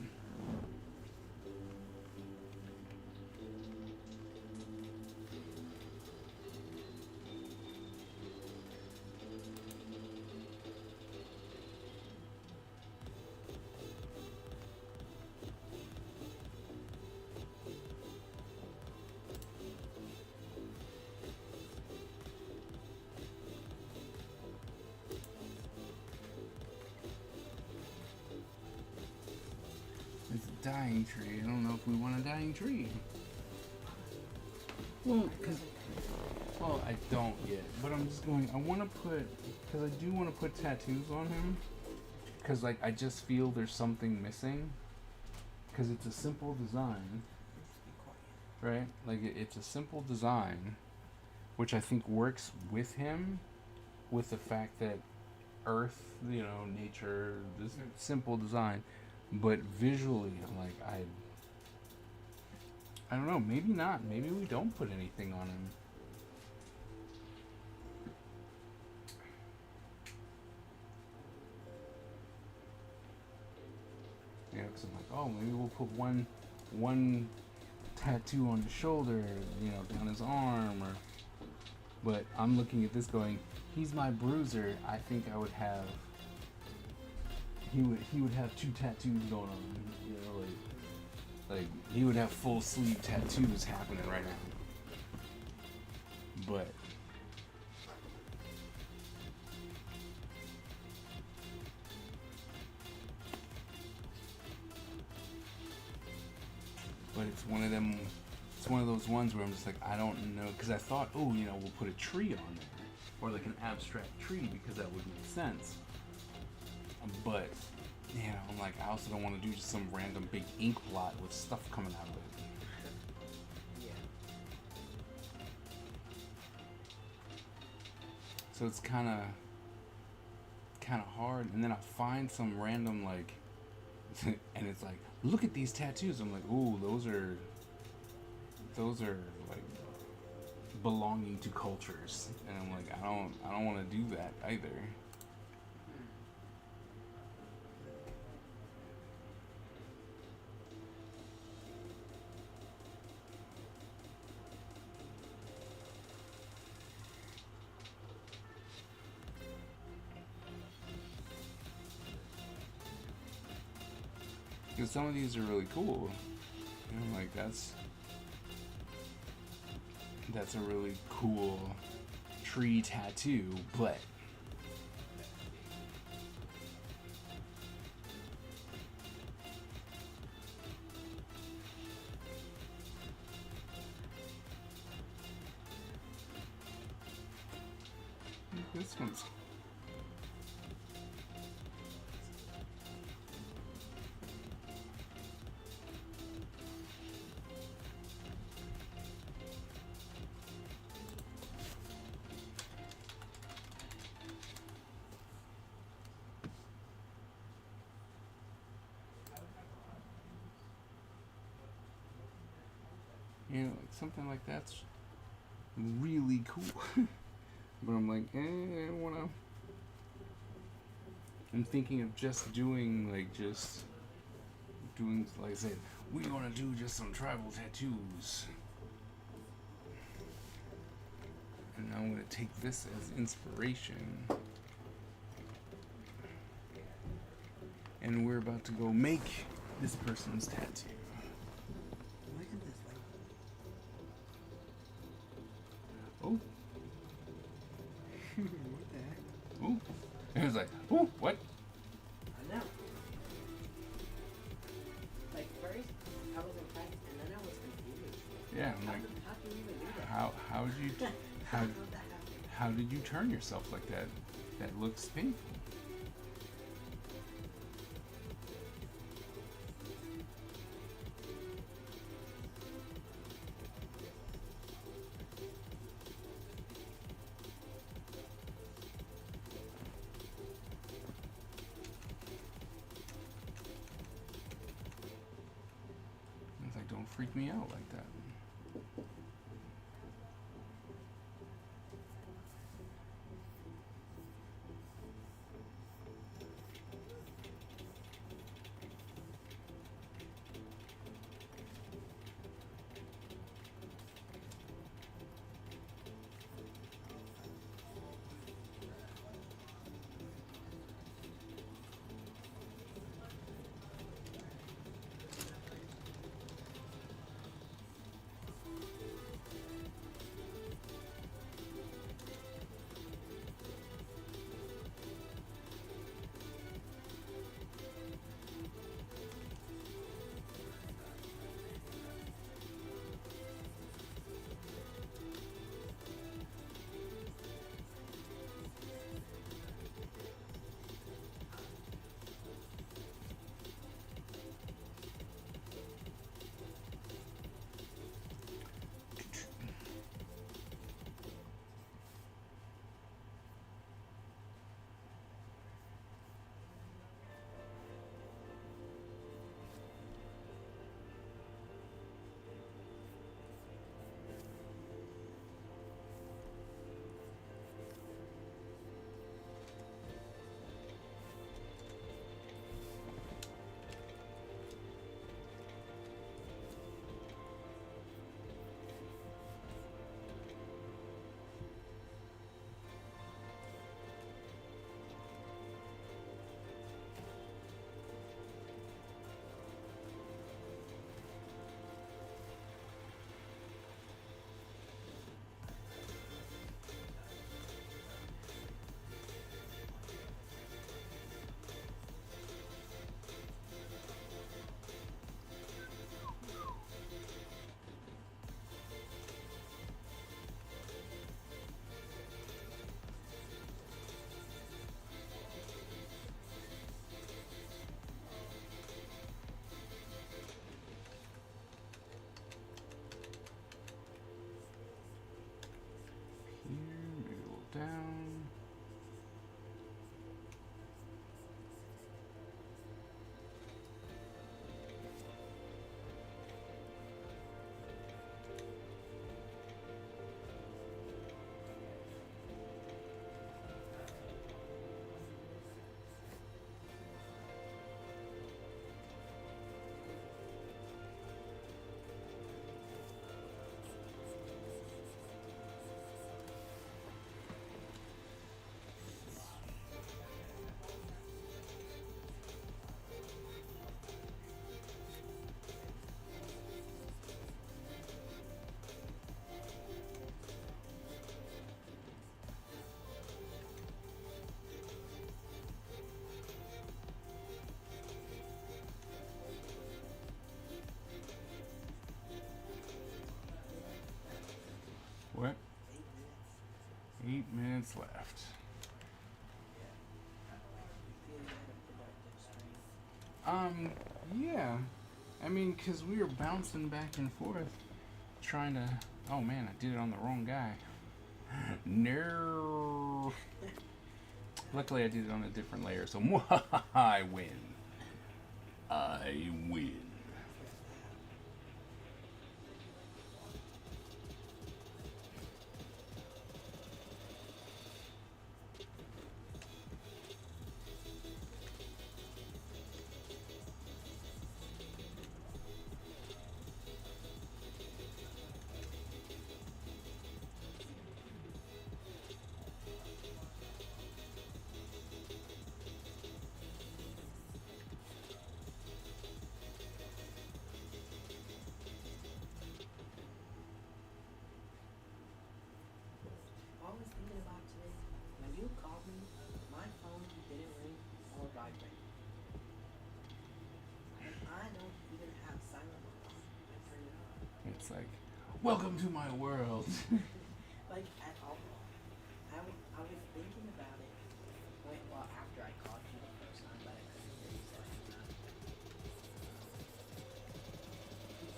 It's a dying tree. I don't know if we want a dying tree. Well, I don't yet. But I'm just going, I want to put, because I do want to put tattoos on him. Because, like, I just feel there's something missing. Because it's a simple design. Right? Like, it's a simple design. Which I think works with him. With the fact that Earth, you know, nature, this simple design. But visually, I'm like, I don't know, maybe not. Maybe we don't put anything on him. Yeah, works. I'm like, oh, maybe we'll put one tattoo on his shoulder, you know, down his arm, or. But I'm looking at this going, he's my bruiser. I think I would have. He would have 2 tattoos going on, you know, like he would have full sleeve tattoos happening right now. But it's one of them. It's one of those ones where I'm just like, I don't know, because I thought, oh, you know, we'll put a tree on there, or like an abstract tree, because that would make sense. But you know, I'm like, I also don't want to do just some random big ink blot with stuff coming out of it. Yeah. So it's kind of hard, and then I find some random like, and it's like, look at these tattoos. I'm like, ooh, those are like belonging to cultures, and I'm like, I don't want to do that either. Because some of these are really cool. And I'm like, that's a really cool tree tattoo, but this one's you know, like something like that's really cool. But I'm like, I don't wanna. I'm thinking of just doing like I said, we wanna do just some tribal tattoos. And now I'm gonna take this as inspiration. And we're about to go make this person's tattoo. Look at this, like, Oh, what the heck? ooh. It was like, ooh, what? I know. Like first, I was impressed, and then I was confused. Yeah, I'm like, How can you even do that? how did you How did that happen? how did you turn yourself like that? That looks painful. It's like, don't freak me out like that. craft. Feel you had a productive stream. Yeah. I mean, because we were bouncing back and forth trying to. Oh man, I did it on the wrong guy. No. Luckily, I did it on a different layer, so I win. I win. I was thinking about today, when you called me, my phone didn't ring or vibrate. And I don't even have silent mode on. I turned it on. It's like, welcome to my world. Like, at all. I was thinking about it. Well, after I called you the first time, but I couldn't hear you saying that.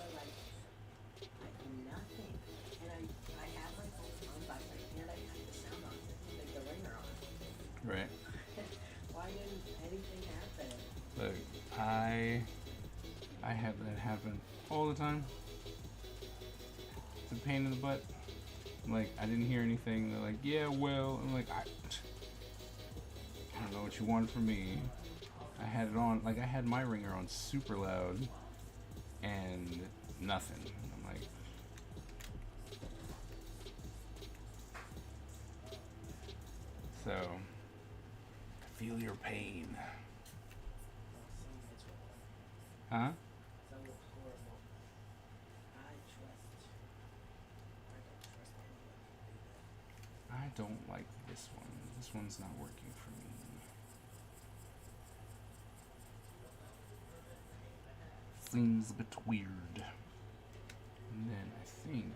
But like, nothing. And I had my phone on vibrate and I had the sound on, like the ringer on. Right. Why didn't anything happen? Look, I have that happen all the time. It's a pain in the butt. Like, I didn't hear anything. They're like, yeah, well, I'm like, I don't know what you wanted from me. I had it on, like, I had my ringer on super loud, and nothing. I'm like, so, I feel your pain. Huh? That was horrible. I don't trust anyone. I don't like this one. This one's not working for me. Seems a bit weird. And then I think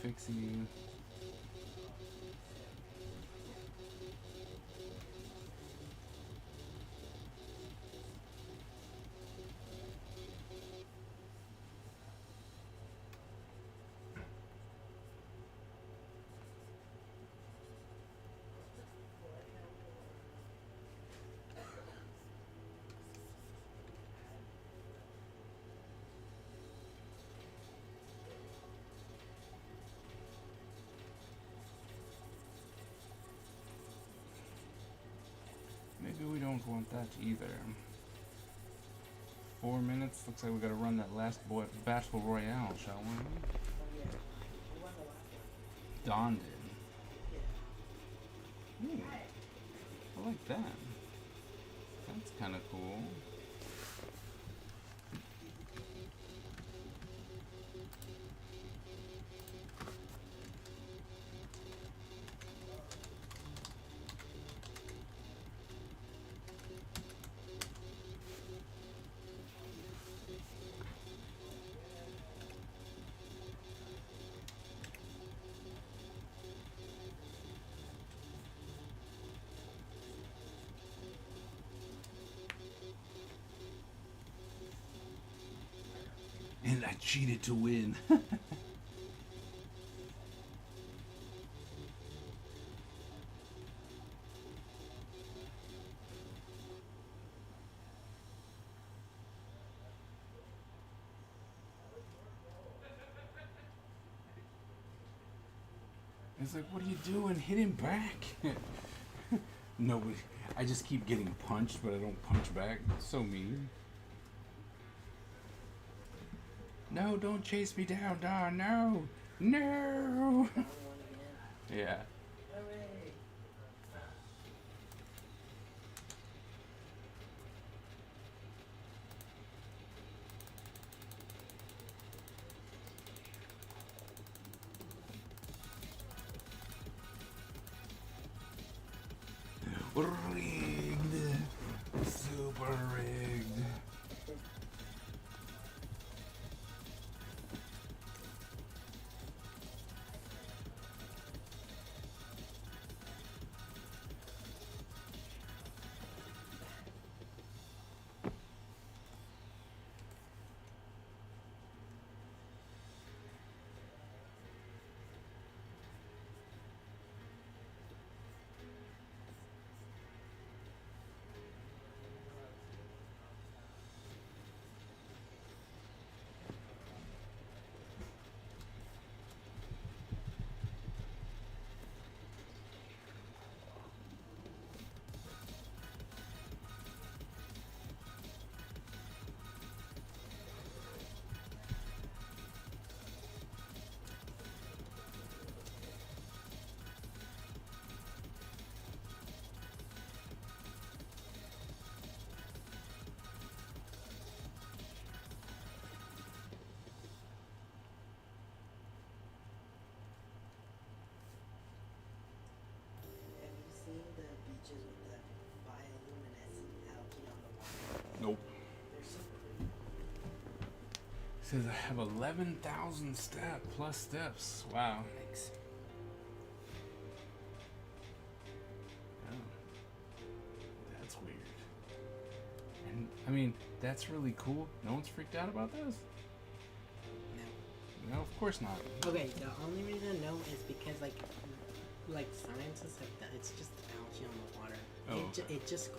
fixie. Maybe we don't want that either. 4 minutes. Looks like we gotta run that last battle royale, shall we? Oh yeah. Who won the last one? Dawn did. Yeah. Ooh, I like that. That's kind of cool. And I cheated to win. It's like, what are you doing? Hit him back. Nobody. I just keep getting punched, but I don't punch back. It's so mean. No, don't chase me down, Don. No. No. I want again. Yeah. Hooray! Rigged. Super rigged. Have you seen the beaches with the bioluminescent algae on the water? Nope. They're super pretty. Says I have 11,000 plus steps. Wow. Thanks. Oh. That's weird. And I mean, that's really cool. No one's freaked out about this? No. No, of course not. Okay, the only reason no is because like scientists have done, it's just algae on the water. Oh, It's just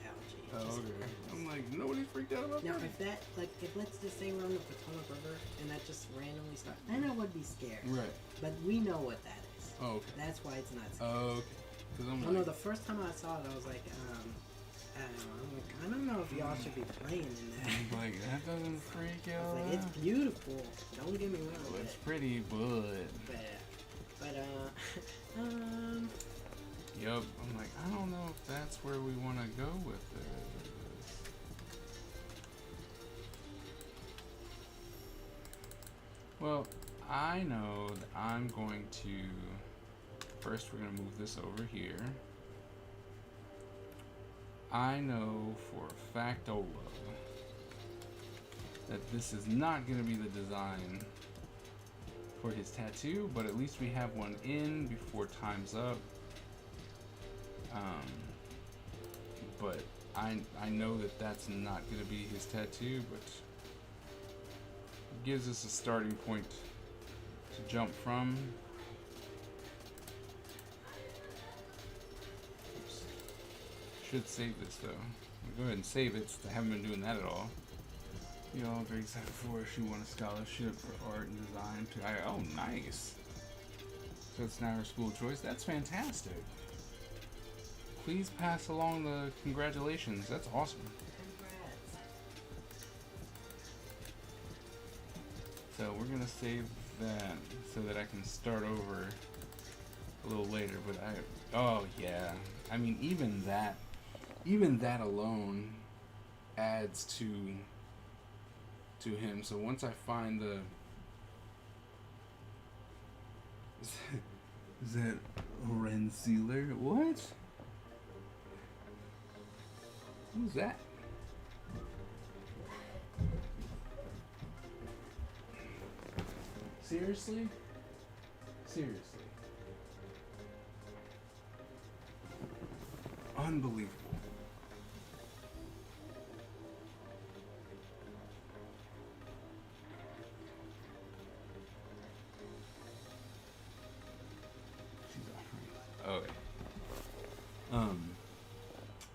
algae. It Oh, just okay. grows. I'm like, nobody's freaked out about Now, that? if that, like, if let's just say we're on the Potomac River and that just randomly starts, then I would be scared. Right. But we know what that is. Oh, okay. That's why it's not scary. Oh, okay. Because I'm Oh no, like, the first time I saw it, I was like, I don't know. I'm like, I don't know if y'all should be playing in that. I'm like, that doesn't freak I you was out. like, it's beautiful. Don't get me wrong. Well, it's pretty, but But yup. I'm like, I don't know if that's where we want to go with this. Well, I know that I'm going to. First, we're going to move this over here. I know for a factola that this is not going to be the design for his tattoo, but at least we have one in before time's up. But I know that that's not going to be his tattoo, but it gives us a starting point to jump from. Oops. Should save this though. I'll go ahead and save it since I haven't been doing that at all. You know, I'm very excited for she won a scholarship for art and design. Oh, nice. So it's now her school choice. That's fantastic. Please pass along the congratulations. That's awesome. Congrats. So we're gonna save that so that I can start over a little later. But oh yeah. I mean, even that alone adds to him. So once I find the is that Rensselaer? What? Who's that? Seriously? Seriously. Unbelievable.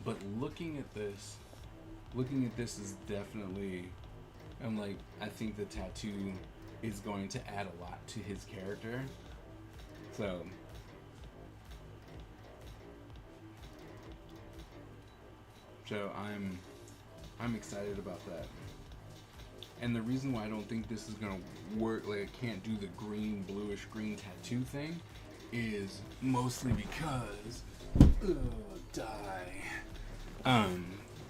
But looking at this is definitely, I'm like, I think the tattoo is going to add a lot to his character. So I'm excited about that. And the reason why I don't think this is gonna work, like I can't do the green, bluish green tattoo thing, is mostly because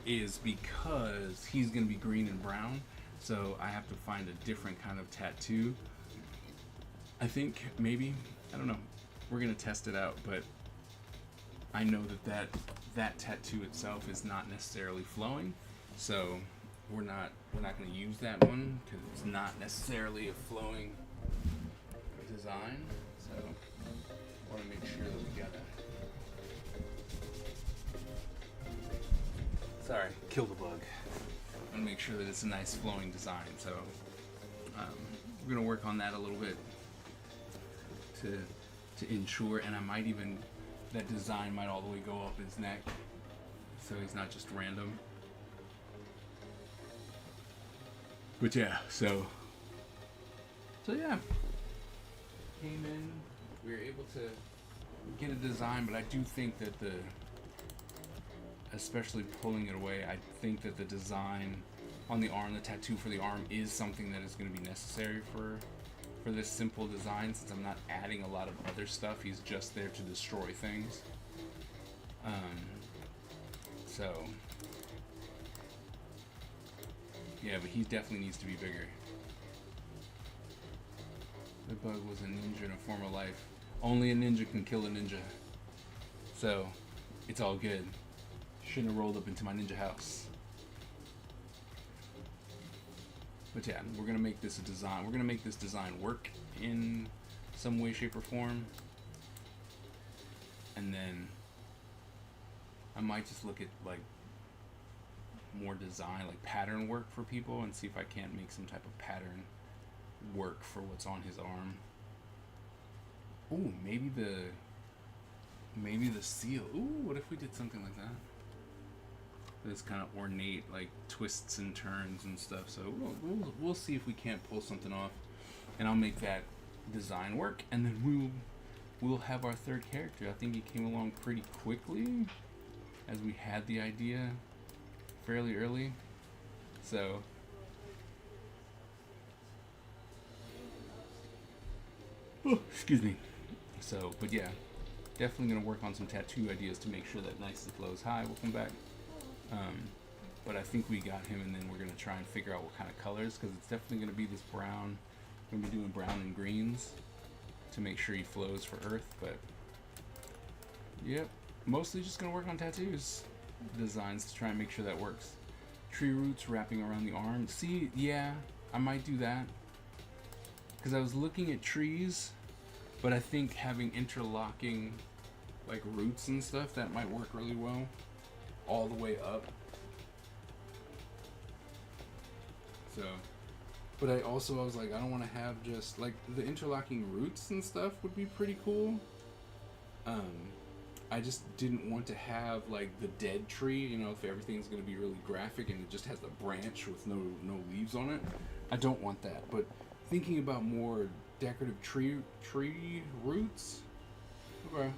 is because he's gonna be green and brown, so I have to find a different kind of tattoo. I think maybe, I don't know, we're gonna test it out, but I know that tattoo itself is not necessarily flowing, so we're not going to use that one because it's not necessarily a flowing design. So I want to make sure that we got kill the bug. I want to make sure that it's a nice flowing design. So we're going to work on that a little bit to ensure, and I might even, that design might all the way go up his neck, so he's not just random. But yeah, so yeah, came in, we were able to get a design, but I do think that especially pulling it away, I think that the design on the arm, the tattoo for the arm, is something that is going to be necessary for this simple design, since I'm not adding a lot of other stuff. He's just there to destroy things. So yeah, but he definitely needs to be bigger. The bug was a ninja in a former life. Only a ninja can kill a ninja. So it's all good. Shouldn't have rolled up into my ninja house. But yeah, we're gonna make this a design. We're gonna make this design work in some way, shape, or form. And then I might just look at like more design, like pattern work for people, and see if I can't make some type of pattern work for what's on his arm. Ooh, maybe the seal. Ooh, what if we did something like that? This kind of ornate, like twists and turns and stuff. So we'll see if we can't pull something off, and I'll make that design work, and then we'll have our third character. I think he came along pretty quickly, as we had the idea fairly early. So excuse me. So, but yeah, definitely gonna work on some tattoo ideas to make sure that nicely flows. Hi, welcome back. But I think we got him, and then we're gonna try and figure out what kind of colors, because it's definitely gonna be this brown. We're gonna be doing brown and greens to make sure he flows for Earth. But yep, mostly just gonna work on tattoos designs to try and make sure that works. Tree roots wrapping around the arm. See, yeah, I might do that, because I was looking at trees, but I think having interlocking like roots and stuff, that might work really well all the way up. So, but I was like, I don't want to have just like the interlocking roots and stuff would be pretty cool. I just didn't want to have like the dead tree, you know, if everything's going to be really graphic and it just has a branch with no leaves on it. I don't want that. But thinking about more decorative tree roots, okay,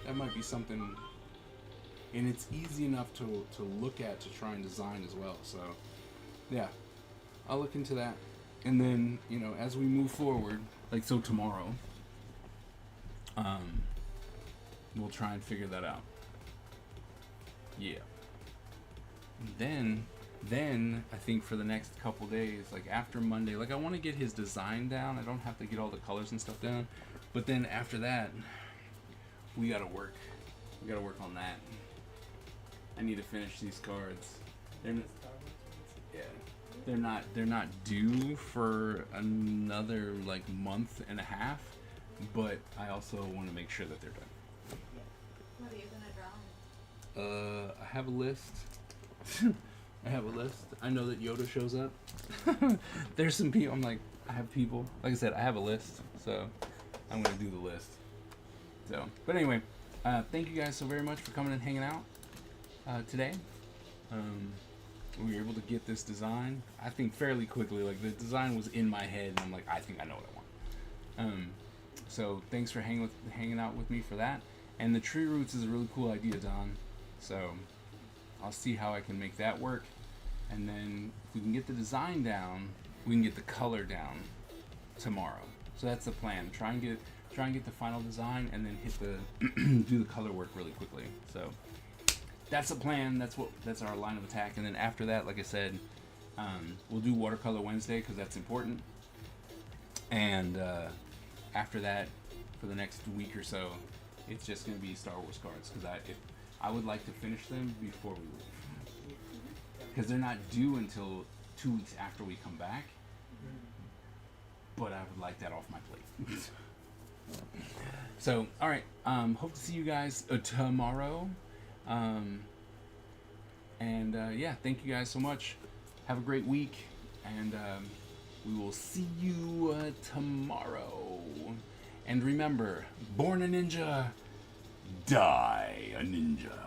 that might be something. And it's easy enough to look at to try and design as well. So yeah, I'll look into that. And then, you know, as we move forward, like so tomorrow, we'll try and figure that out. Yeah. Then I think for the next couple days, like after Monday, like I want to get his design down. I don't have to get all the colors and stuff down. But then after that, we gotta work. We gotta work on that. I need to finish these cards. They're not due for another like month and a half, but I also want to make sure that they're done. What are you gonna draw? I have a list. I know that Yoda shows up. There's some people. I'm like, I have people. Like I said, I have a list, so I'm gonna do the list. So, but anyway, thank you guys so very much for coming and hanging out. today. We were able to get this design, I think, fairly quickly. Like, the design was in my head, and I'm like, I think I know what I want. So thanks for hanging out with me for that. And the tree roots is a really cool idea, Don. So I'll see how I can make that work. And then if we can get the design down, we can get the color down tomorrow. So that's the plan. Try and get the final design, and then hit the do the color work really quickly. So that's the plan. That's our line of attack. And then after that, like I said, we'll do watercolor Wednesday because that's important. And after that, for the next week or so, it's just going to be Star Wars cards because I would like to finish them before we leave, because they're not due until 2 weeks after we come back. But I would like that off my plate. So, all right. Hope to see you guys tomorrow. Yeah, thank you guys so much. Have a great week, and we will see you tomorrow. And remember, born a ninja, die a ninja.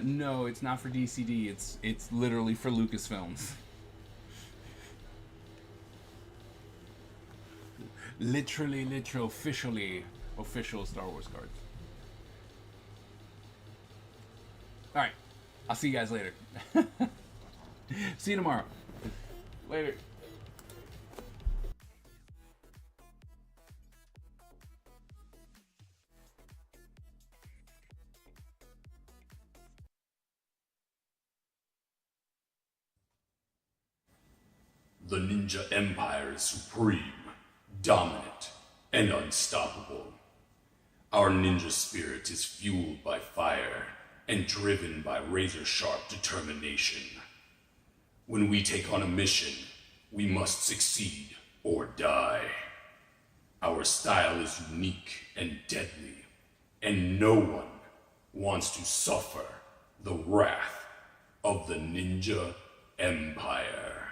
No, it's not for DCD. It's literally for Lucasfilms. Literally, official Star Wars cards. Alright, I'll see you guys later. See you tomorrow. Later. The Ninja Empire is supreme, dominant, and unstoppable. Our ninja spirit is fueled by fire and driven by razor-sharp determination. When we take on a mission, we must succeed or die. Our style is unique and deadly, and no one wants to suffer the wrath of the Ninja Empire.